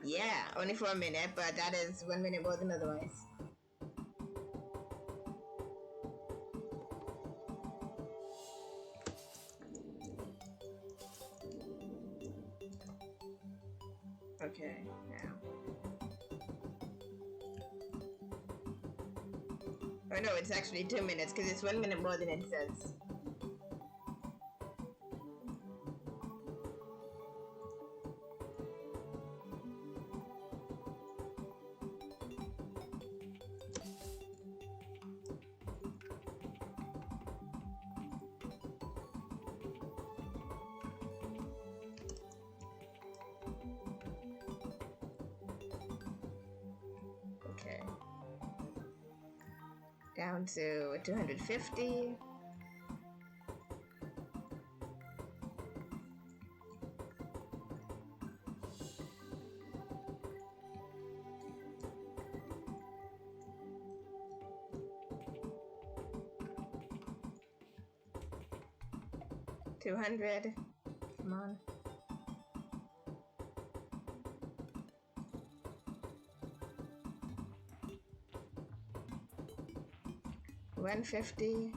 Yeah, only for a minute, but that is 1 minute more than otherwise. Okay, now. Oh no, it's actually 2 minutes, because it's 1 minute more than it says. Okay. Down to 250. $200. Come on. $150.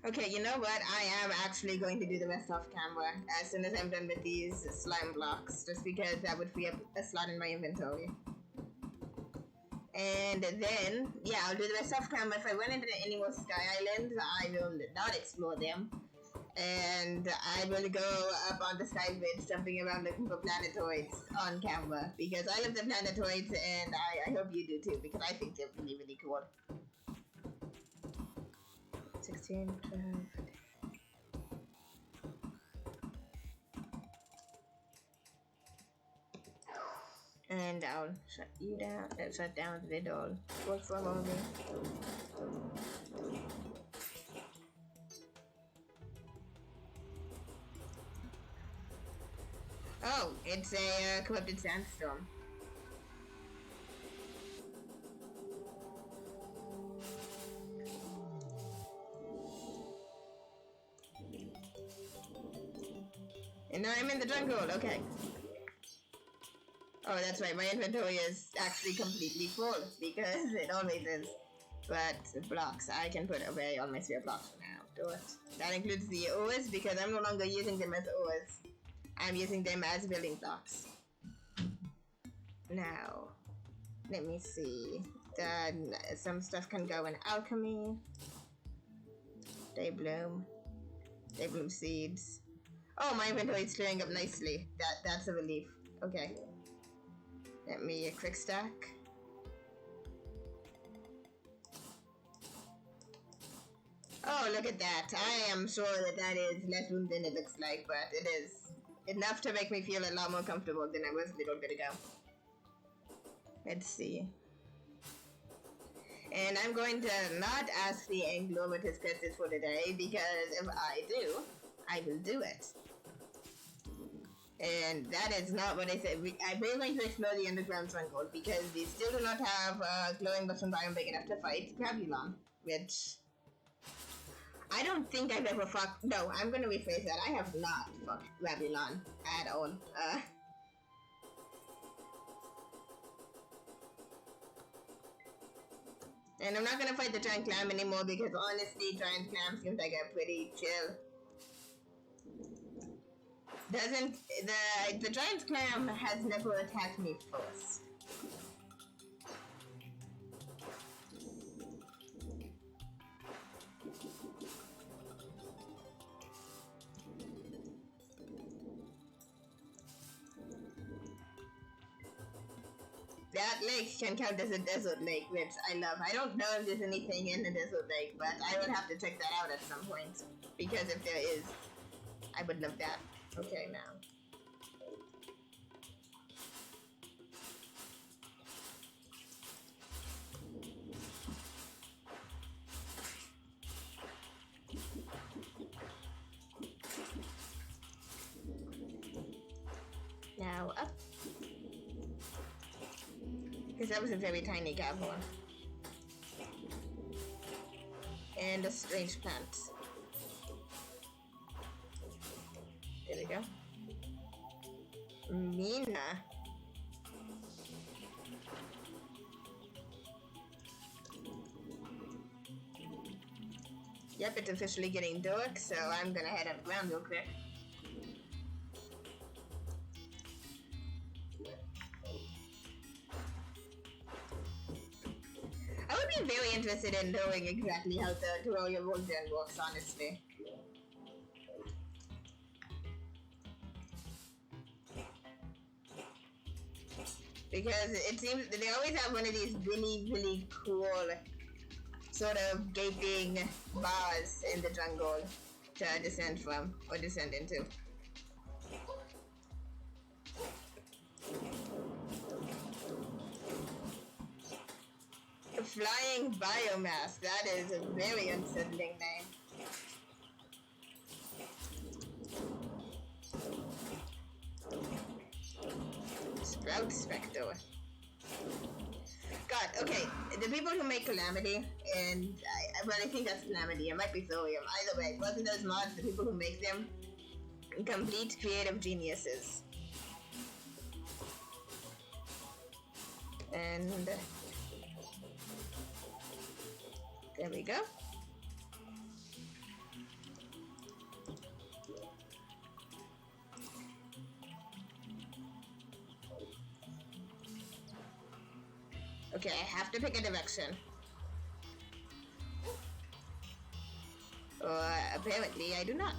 Okay, you know what? I am actually going to do the rest off camera as soon as I'm done with these slime blocks, just because that would free up a slot in my inventory. And then, yeah, I'll do the rest off camera. If I run into any more sky islands, I will not explore them. And I will go up on the sky bridge, jumping around looking for planetoids on camera, because I love the planetoids, and I hope you do too, because I think they're really, really cool. 16, 12. And I'll shut you down, shut down the door. Work from over. Oh, it's a corrupted sandstorm. And now I'm in the jungle, okay. Oh, that's right, my inventory is actually completely full, because it always is. But blocks, I can put away all my spare blocks for now. Do it. That includes the ores, because I'm no longer using them as ores. I'm using them as building blocks. Now, let me see. Then some stuff can go in alchemy. They bloom seeds. Oh, my inventory is clearing up nicely. That's a relief. Okay. Let me a quick stack. Oh, look at that. I am sure that is less room than it looks like, but it is enough to make me feel a lot more comfortable than I was a little bit ago. Let's see. And I'm going to not ask the Anglo what his quest is for today, because if I do, I will do it. And that is not what I said. I'm really going to explore the underground jungle, because we still do not have a glowing mushroom biome big enough to fight Grealm, which I don't think I've ever fucked. No, I'm going to rephrase that. I have not fucked Grealm at all. And I'm not gonna fight the giant clam anymore, because honestly, giant clam seems like a pretty chill. The giant clam has never attacked me first. That lake can count as a desert lake, which I love. I don't know if there's anything in the desert lake, but I would have to check that out at some point. Because if there is, I would love that. Okay, now. Now up. Because that was a very tiny cavern. And a strange plant. There we go. Mina. Yep, it's officially getting dark, so I'm gonna head underground real quick. I would be very interested in knowing exactly how the Terraria world works, honestly. Because it seems that they always have one of these really, really cool sort of gaping bars in the jungle to descend from, or descend into. Flying biomass, that is a very unsettling name. Sprout Spectre. God, okay, the people who make Calamity, and I think that's Calamity, it might be Thorium, either way, both of those mods, the people who make them, complete creative geniuses. And there we go. Okay, I have to pick a direction. Apparently I do not.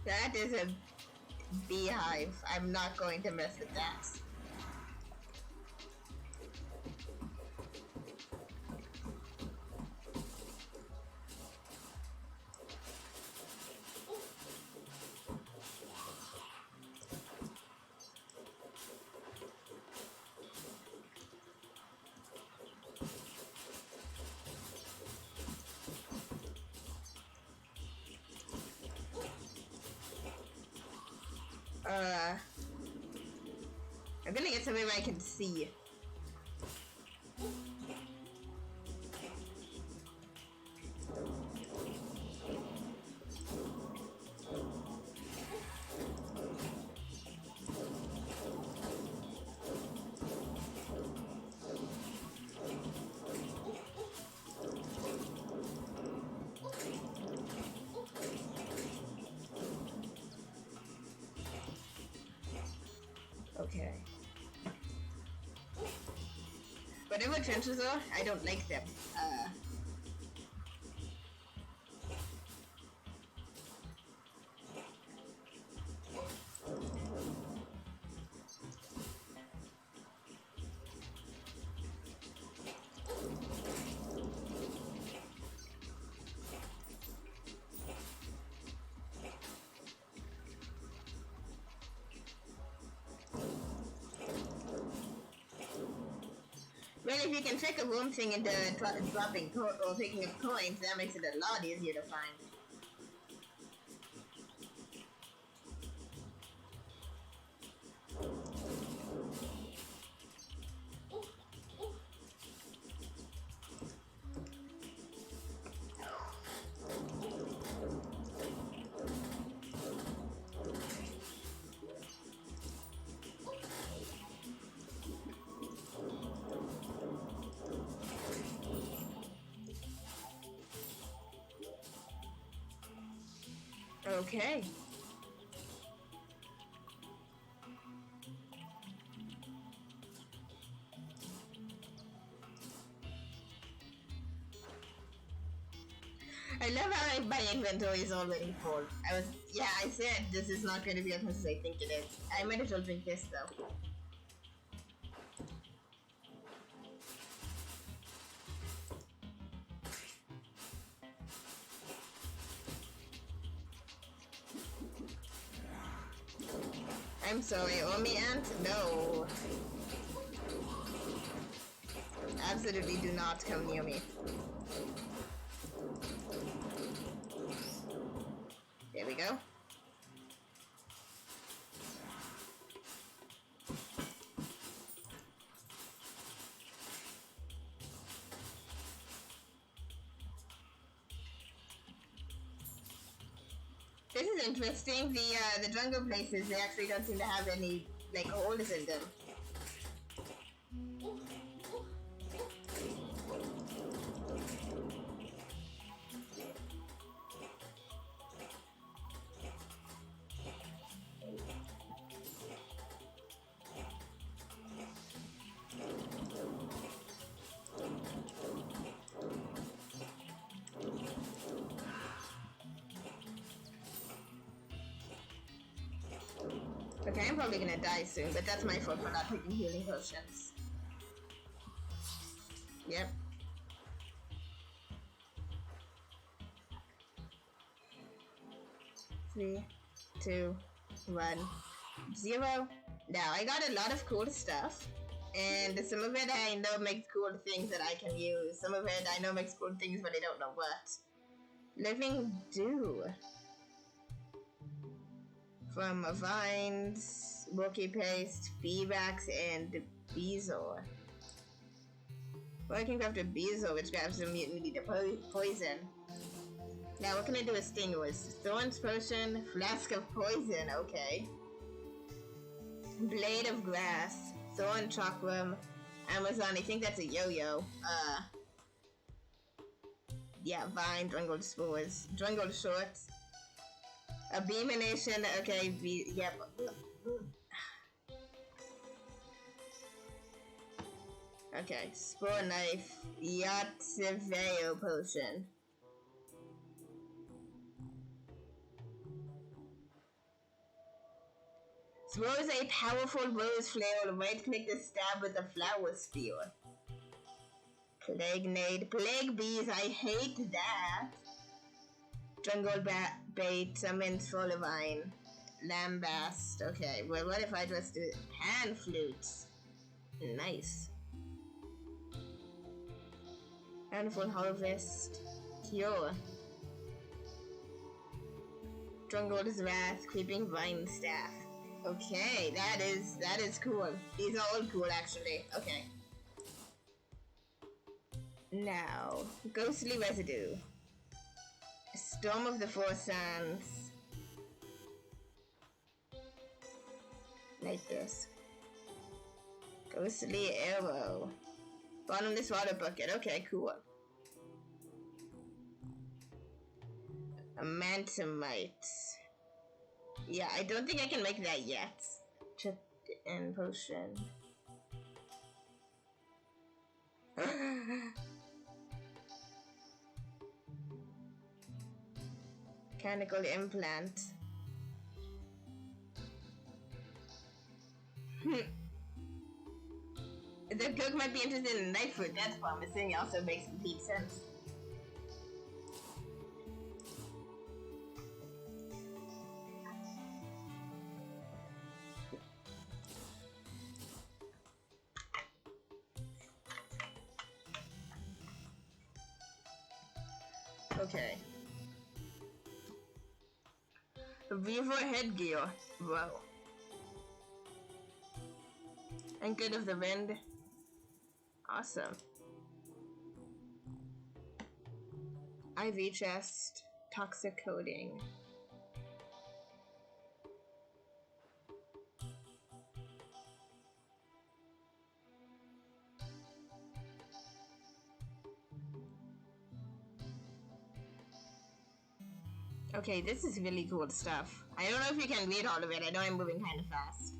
That is a beehive. I'm not going to mess with that. I'm gonna get somewhere where I can see. Okay. Whatever trenches are, I don't like them. Well, if you can trick a room thing into dropping or picking up coins, that makes it a lot easier to find. Okay. I love how my inventory is already full. I said this is not going to be as much as I think it is. I might as well drink this though. I'm sorry, Omi Ant? No. Absolutely do not come near me. There we go. This is interesting. The jungle places, they actually don't seem to have any like holes in them. Okay, I'm probably gonna die soon, but that's my fault for not taking healing potions. Yep. Three, 2, 1, 0. Now, I got a lot of cool stuff, and some of it I know makes cool things that I can use. Some of it I know makes cool things, but I don't know what. Living Dew. From vines, Wookie Paste, Feebax, and Beezor. Well, I can craft a Beezor, which grabs immunity to poison. Now, what can I do with Stingers? Thorns Potion, Flask of Poison, okay. Blade of Grass, Thorn Chakram, Amazon, I think that's a yo-yo. Yeah, Vine, Drungold Spores, Drungold Shorts. Abomination, okay, yep. Okay, Spore Knife, Yatseveo Potion. Throws a powerful rose flail, right click to stab with a flower spear. Plague Nade, Plague Bees, I hate that. Jungle Bait, Summons Folivine, Lambast. Okay, well, what if I just do Pan Flutes? Nice. Handful Harvest, Cure. Drungold's Wrath, Creeping Vine Staff. Okay, that is cool. These are all cool actually. Okay. Now, ghostly residue. Storm of the Four Sands. Like this. Ghostly arrow. Bottomless water bucket. Okay, cool. A mantomite. Yeah, I don't think I can make that yet. Chip and potion. Mechanical implant. The cook might be interested in knife food. That's promising. It also makes complete sense. Okay. Reaver headgear. Wow. Anchored of the wind. Awesome. IV chest. Toxic coating. Okay, this is really cool stuff. I don't know if you can read all of it. I know I'm moving kind of fast.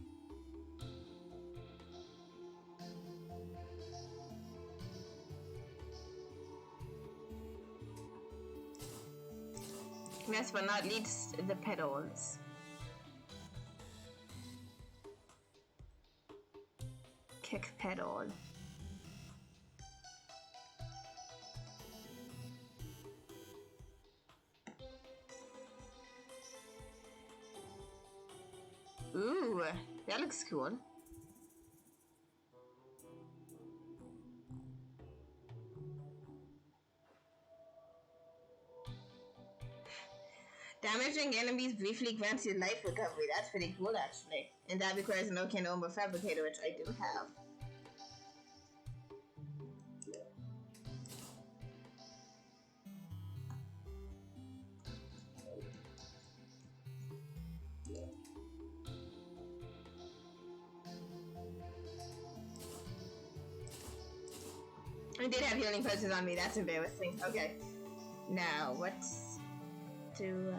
Last but not least, the petals. Kick pedal. Ooh, that looks cool. Damaging enemies briefly grants you life recovery. That's pretty cool, actually. And that requires no Canome or Fabricator, which I do have. I did have healing potions on me. That's embarrassing. Okay. Now, what's to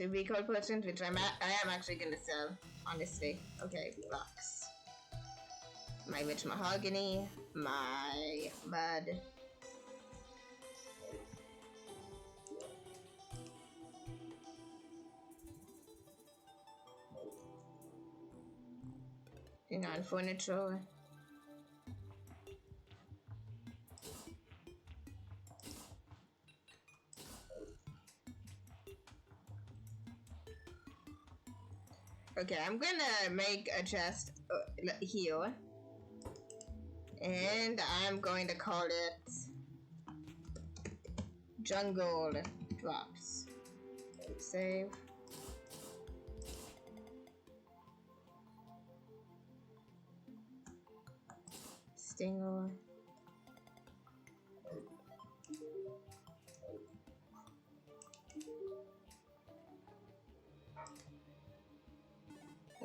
recall potions, which I am actually gonna sell, honestly. Okay, rocks. My rich mahogany, my mud. Hang on, furniture. Okay, I'm gonna make a chest here. And I'm going to call it Jungle Drops. Save. Stinger.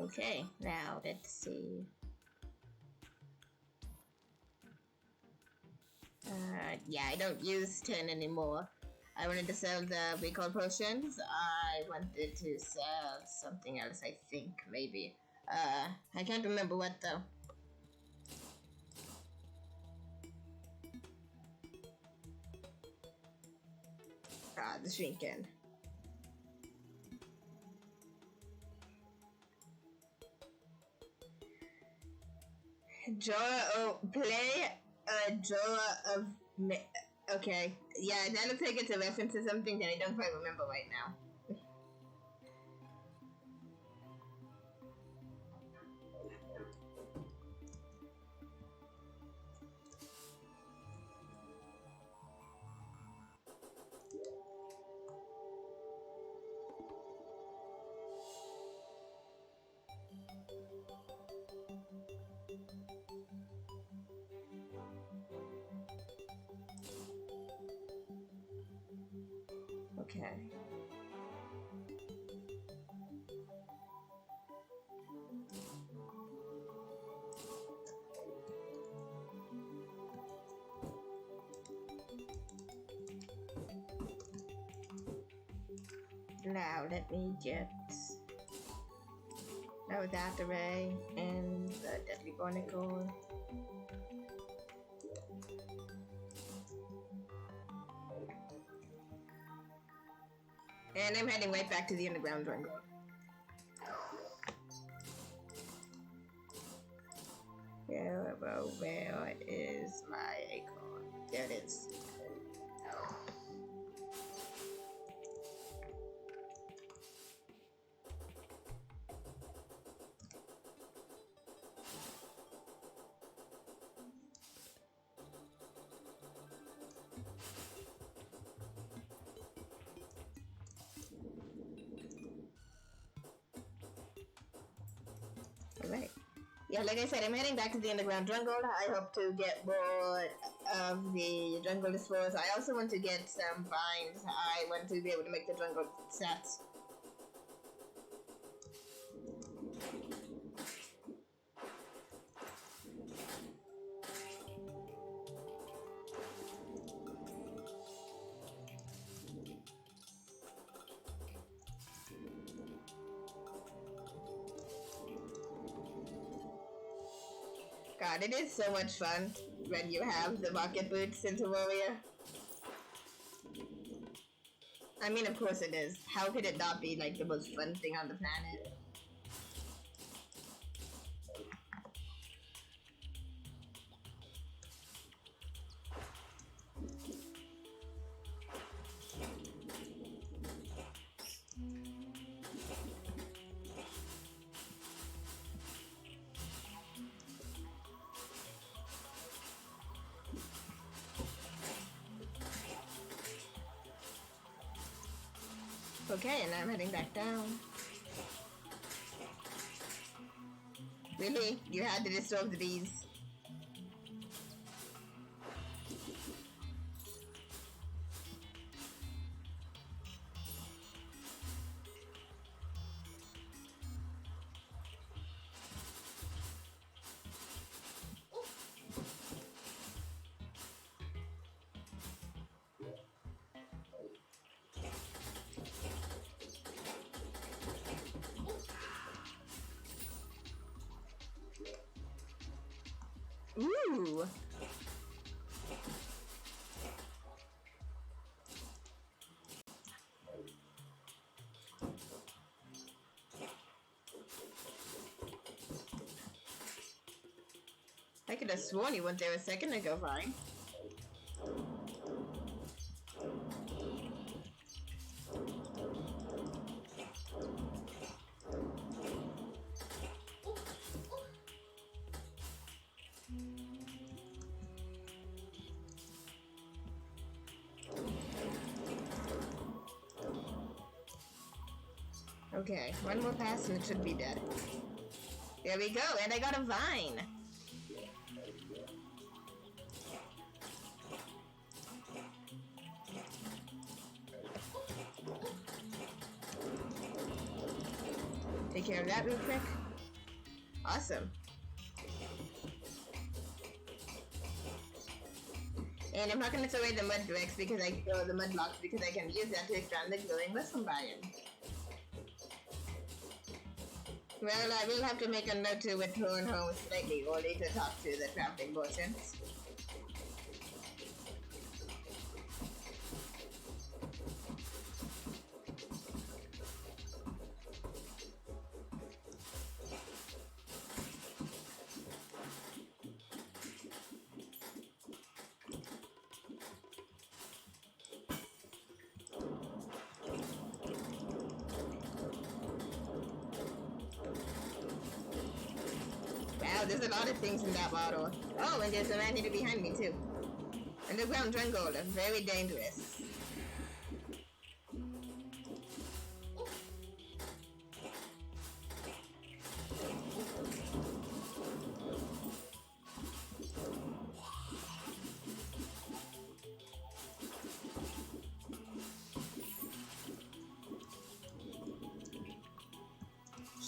Okay, now let's see. Yeah, I don't use 10 anymore. I wanted to sell the recall potions. I wanted to sell something else, I think, maybe. I can't remember what though. The shrinking. Play a Jora of... Okay, yeah, that looks like it's a reference to something that I don't quite remember right now. Okay. Now let me get that array and the deadly barnacle. And I'm heading right back to the underground jungle. Where is my acorn? There it is. Alright. Yeah, like I said, I'm heading back to the underground jungle. I hope to get more of the jungle explorers. I also want to get some vines. I want to be able to make the jungle sets. God, it is so much fun when you have the bucket boots in Terraria. I mean, of course it is. How could it not be like the most fun thing on the planet? Okay, and I'm heading back down. Really? You had to disturb the bees. Ooh! I could have sworn you went there a second ago, fine. Okay, one more pass and it should be dead. There we go, and I got a vine! Take care of that real quick. Awesome. And I'm not gonna throw away the mud bricks because the mud blocks because I can use that to expand the glowing mushroom biome. Well, I will have to make a note to return home slightly early to talk to the crafting merchants. Wow, there's a lot of things in that bottle. Oh, and there's a man here behind me too. Underground jungle, very dangerous.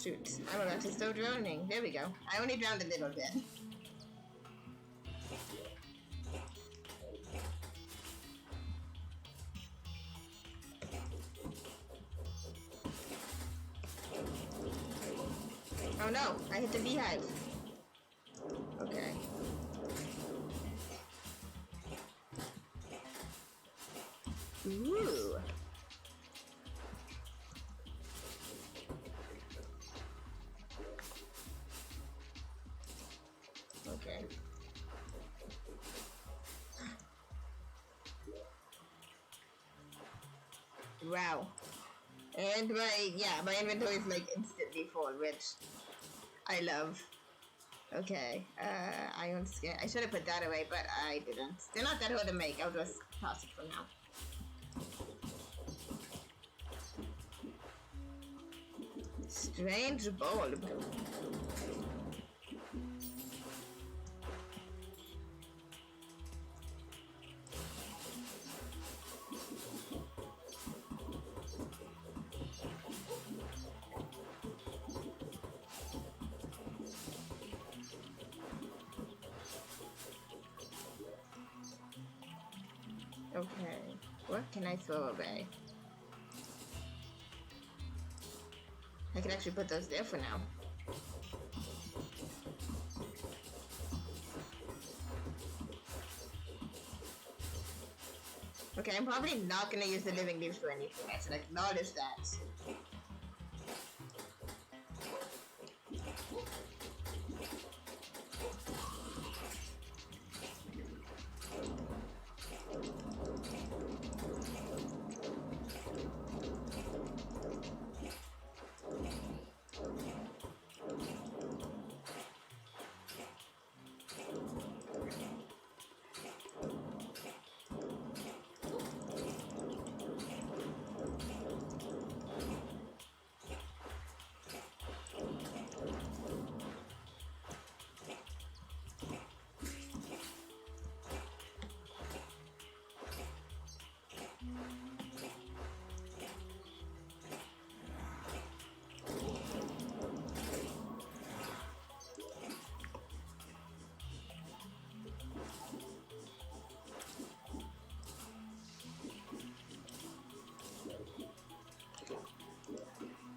Shoot, I'm about to start drowning. There we go. I only drowned a little bit. Oh no, I hit the beehive. Okay. Ooh. Okay. Wow. And my inventory is like instantly full, which I love. Okay, iron skin. I should have put that away, but I didn't. They're not that hard to make. I'll just toss it for now. Strange bulb. Okay, what can I throw away? I can actually put those there for now. Okay, I'm probably not gonna use the living leaves for anything. I should acknowledge that.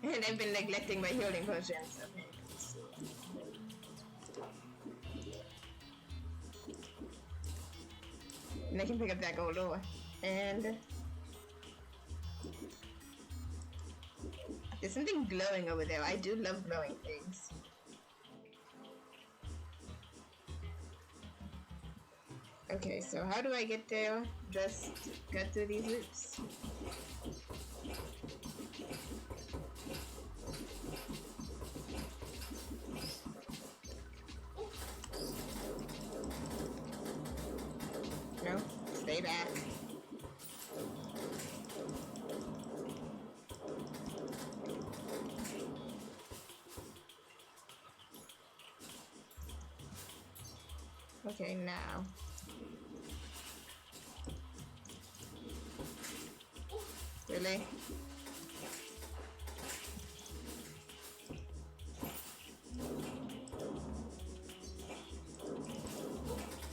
And I've been neglecting my healing potions. Okay. And I can pick up that gold ore. And there's something glowing over there. I do love glowing things. Okay, so how do I get there? Just cut through these loops. No, stay back. Okay, now. Really?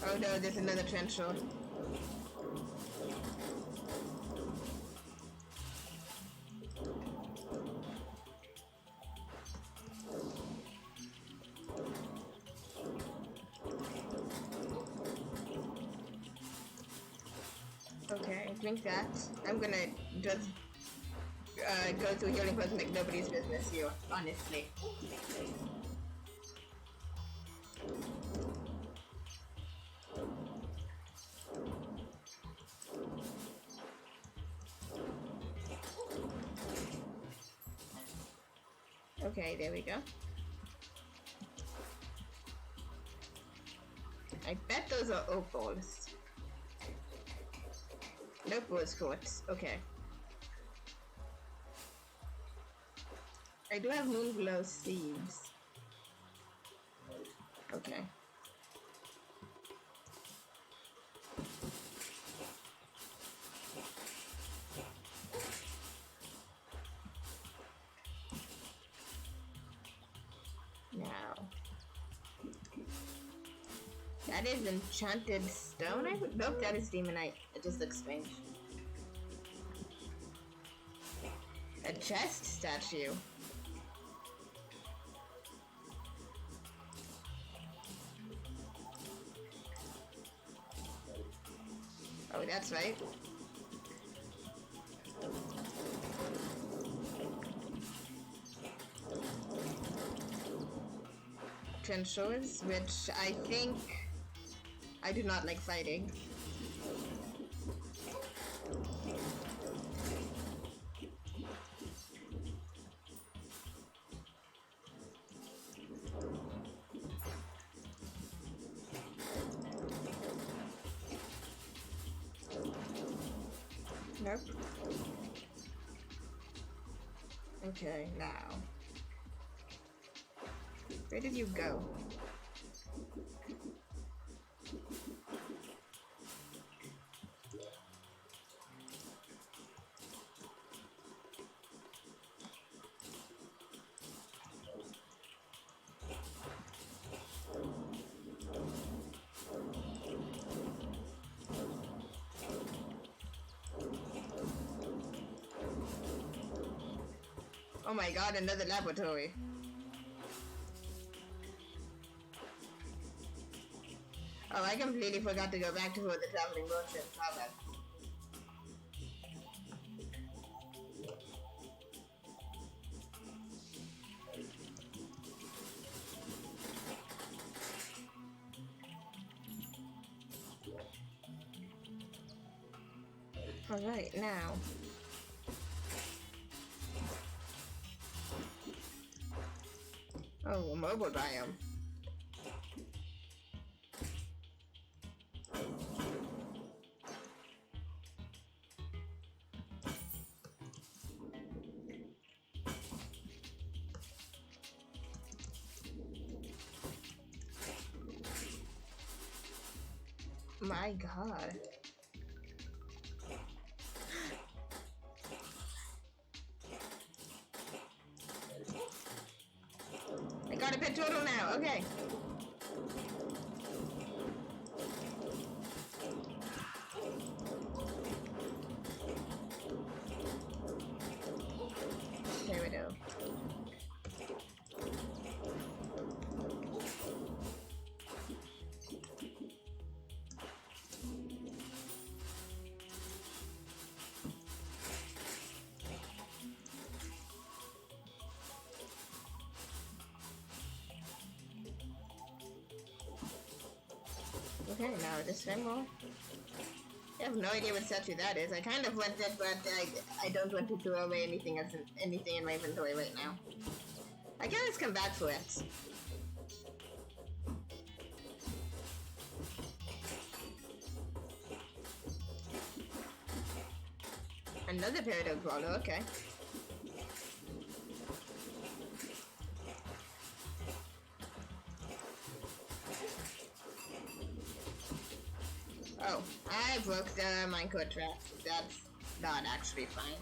Oh no, there's another trench hole. Okay, drink that. I'm gonna just go through healing potions like nobody's business here, honestly. Okay, there we go. I bet those are oak balls. Nope, rose quartz. Okay. I do have moonglow seeds. Okay. That is enchanted stone. I would nope, that is demonite. It just looks strange. A chest statue. Oh, that's right. Trenchers, which I think I do not like fighting. Nope. Okay, now. Where did you go? Oh my god, another laboratory. Oh, I completely forgot to go back to the traveling merchant. How bad. Alright, now. Oh, a mobile biome. My god. I got a pet turtle now, okay. There we go. Okay, now this thing will. I have no idea what statue that is. I kind of want it, but I don't want to throw away anything in my inventory right now. I can always come back for it. Another Peridot crawler, okay. Oh, I broke the minecart trap. That's not actually fine.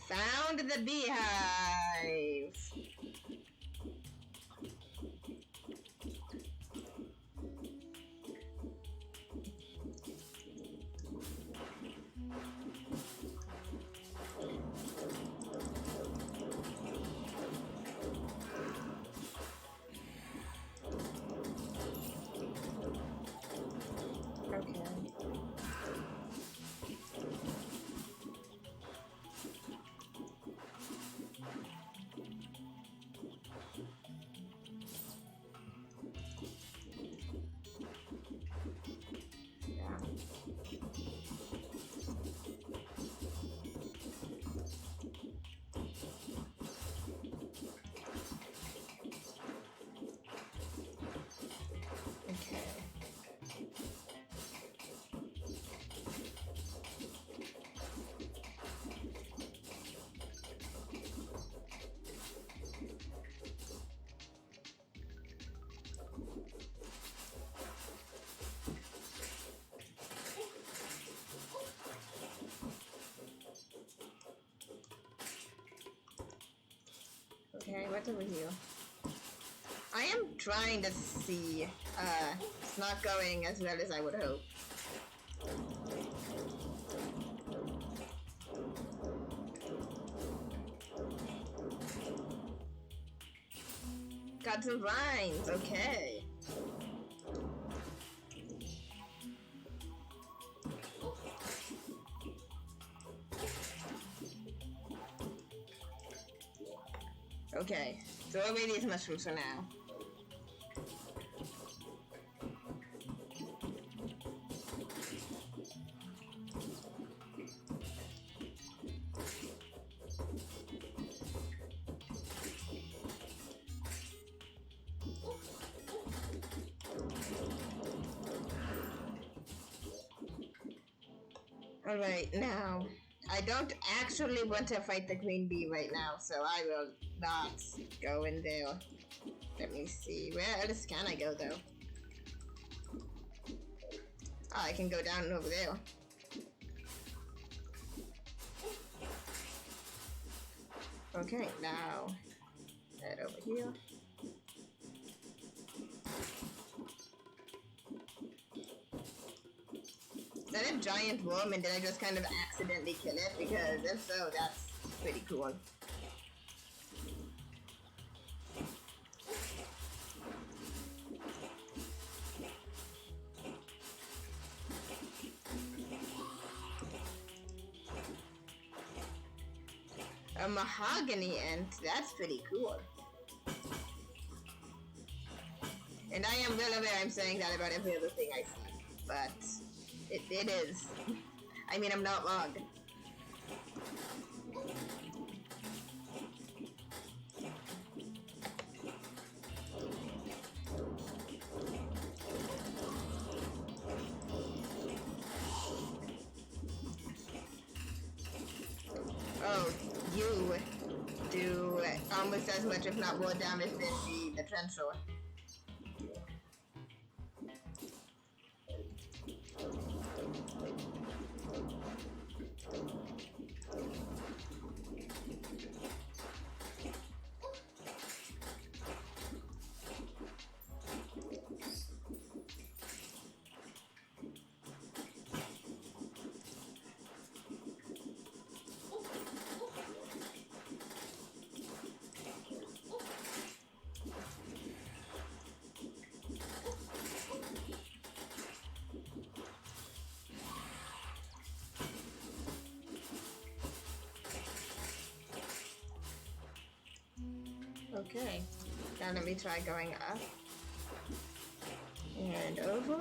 Found the beehive! Okay. what's over here? I am trying to see. It's not going as well as I would hope. Got some vines, okay. Okay, throw away these mushrooms for now. Alright, now, I don't actually want to fight the queen bee right now, so I will not go in there. Let me see, where else can I go though? Oh, I can go down over there. Okay, now, head over here. Is that a giant worm and did I just kind of accidentally kill it? Because if so, that's pretty cool. A mahogany ant, that's pretty cool. And I am well aware I'm saying that about every other thing I see, but it is. I mean, I'm not wrong. Oh, you do almost as much, if not more damage than the trencher. Okay, now let me try going up and over.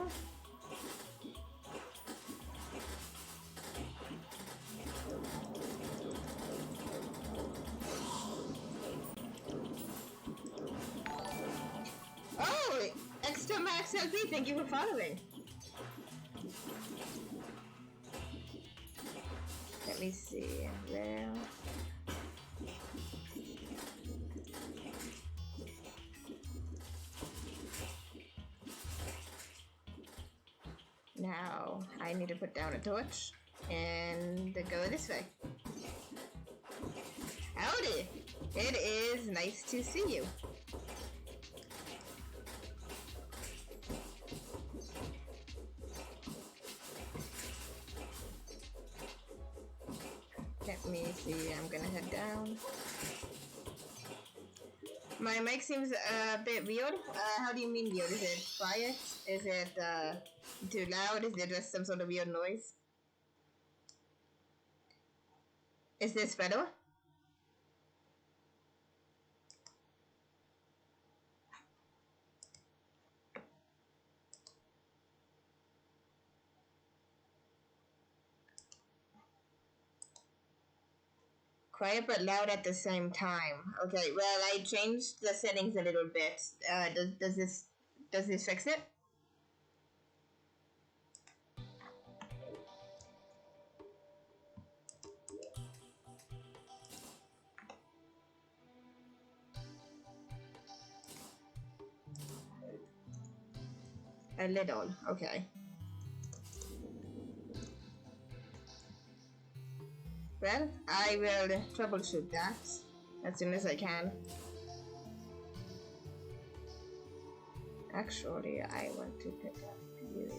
Oh, extra max LP, thank you for following. Let me see, there. Now, I need to put down a torch and go this way. Howdy! It is nice to see you. Let me see, I'm gonna head down. My mic seems a bit weird. How do you mean weird? Is it quiet? Is it too loud? Is there just some sort of weird noise? Is this better? Quiet but loud at the same time. Okay, well, I changed the settings a little bit. Does this fix it? A little, okay. Well, I will troubleshoot that as soon as I can. Actually, I want to pick up you.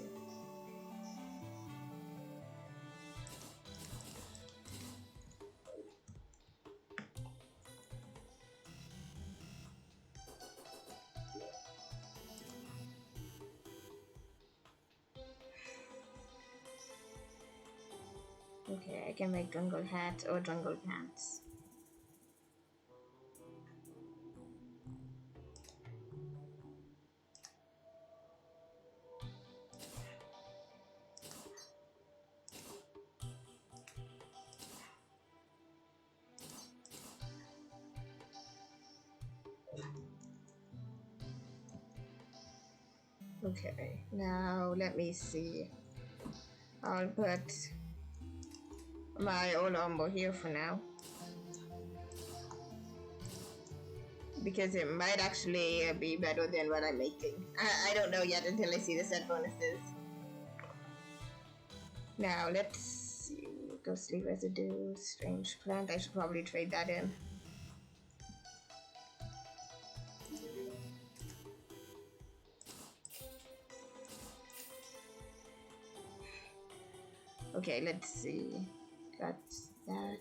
Okay, I can make jungle hats or jungle pants. Okay, now let me see. I'll put my old armor here for now, because it might actually be better than what I'm making. I don't know yet until I see the set bonuses. Now let's see. Ghostly residue, strange plant. I should probably trade that in. Okay, let's see. That's that.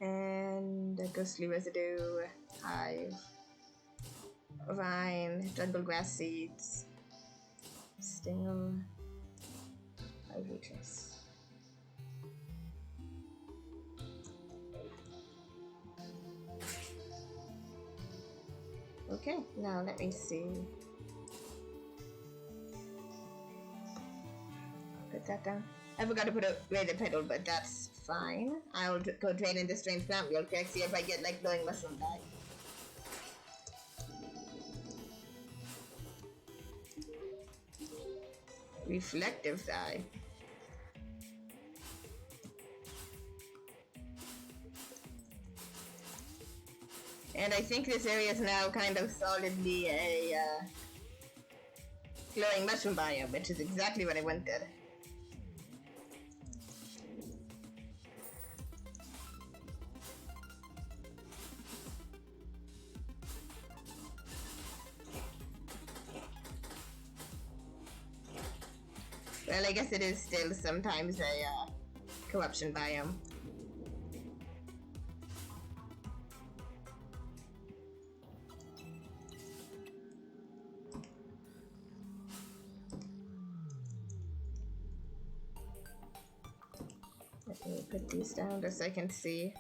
And the ghostly residue, hive, vine, jungle grass seeds, stinger, ivy tress. Okay, now let me see. Put that down. I forgot to put away the petal, but that's fine. I'll go trade in the strange plant real quick, see if I get like glowing mushroom dye. Reflective dye. And I think this area is now kind of solidly a glowing mushroom biome, which is exactly what I wanted. Well, I guess it is still sometimes a corruption biome. Let me put these down just so I can see.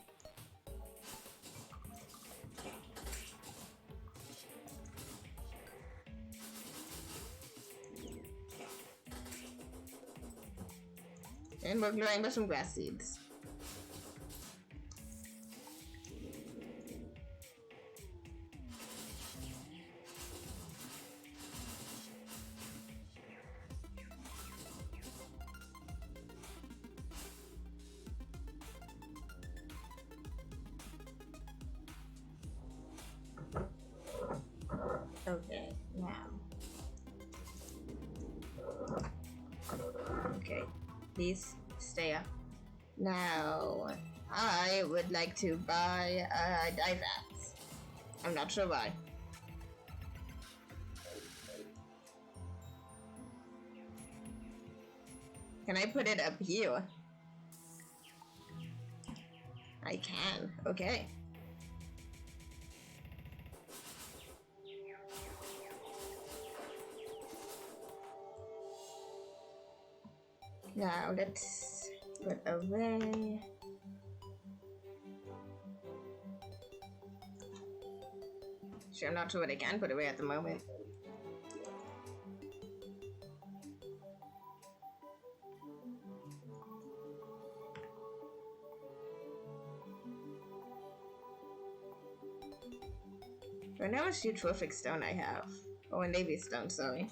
And we're glowing mushroom grass seeds. Okay, now. Okay, please stay up. Now, I would like to buy dive axe. I'm not sure why. Can I put it up here? I can. Okay. Now let's put away. Sure, I'm not sure what I can put away at the moment. I wonder how much eutrophic stone I have. Oh, a navy stone, sorry.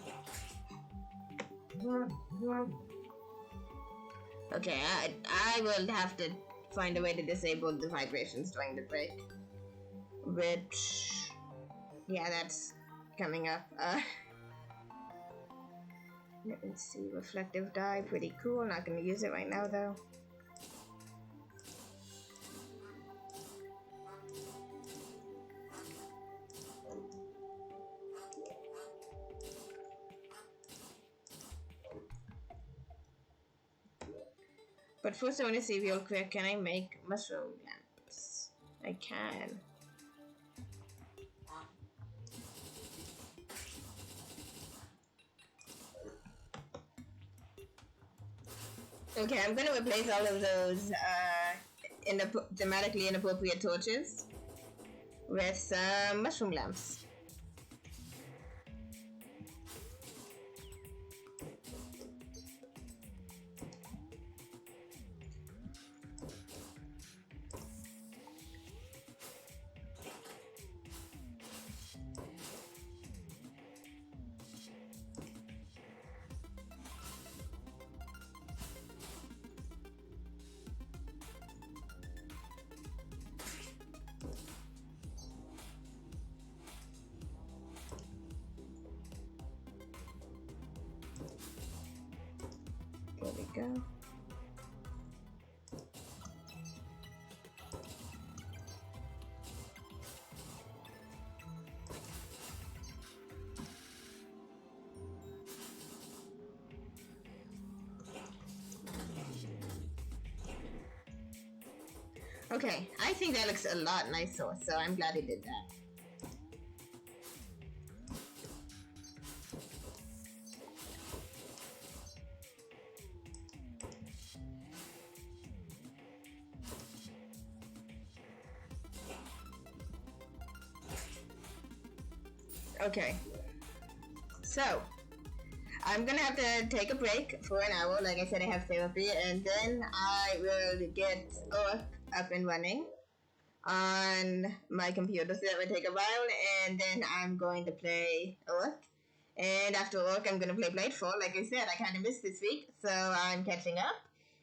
Okay, I will have to find a way to disable the vibrations during the break. Which... yeah, that's coming up. Let me see. Reflective dye, pretty cool. Not gonna use it right now though. But first I want to see real quick, can I make mushroom lamps? I can. Okay, I'm gonna replace all of those thematically inappropriate torches with some mushroom lamps. There we go. Okay, I think that looks a lot nicer, so I'm glad he did that. Okay, so I'm gonna have to take a break for an hour. Like I said, I have therapy, and then I will get up and running on my computer. So that will take a while, and then I'm going to play Orc. And after work, I'm gonna play Bladefall. Like I said, I kind of missed this week, so I'm catching up.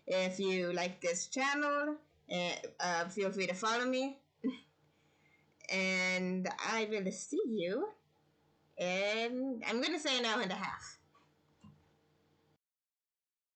If you like this channel, feel free to follow me. And I will see you in, I'm gonna say an hour and a half.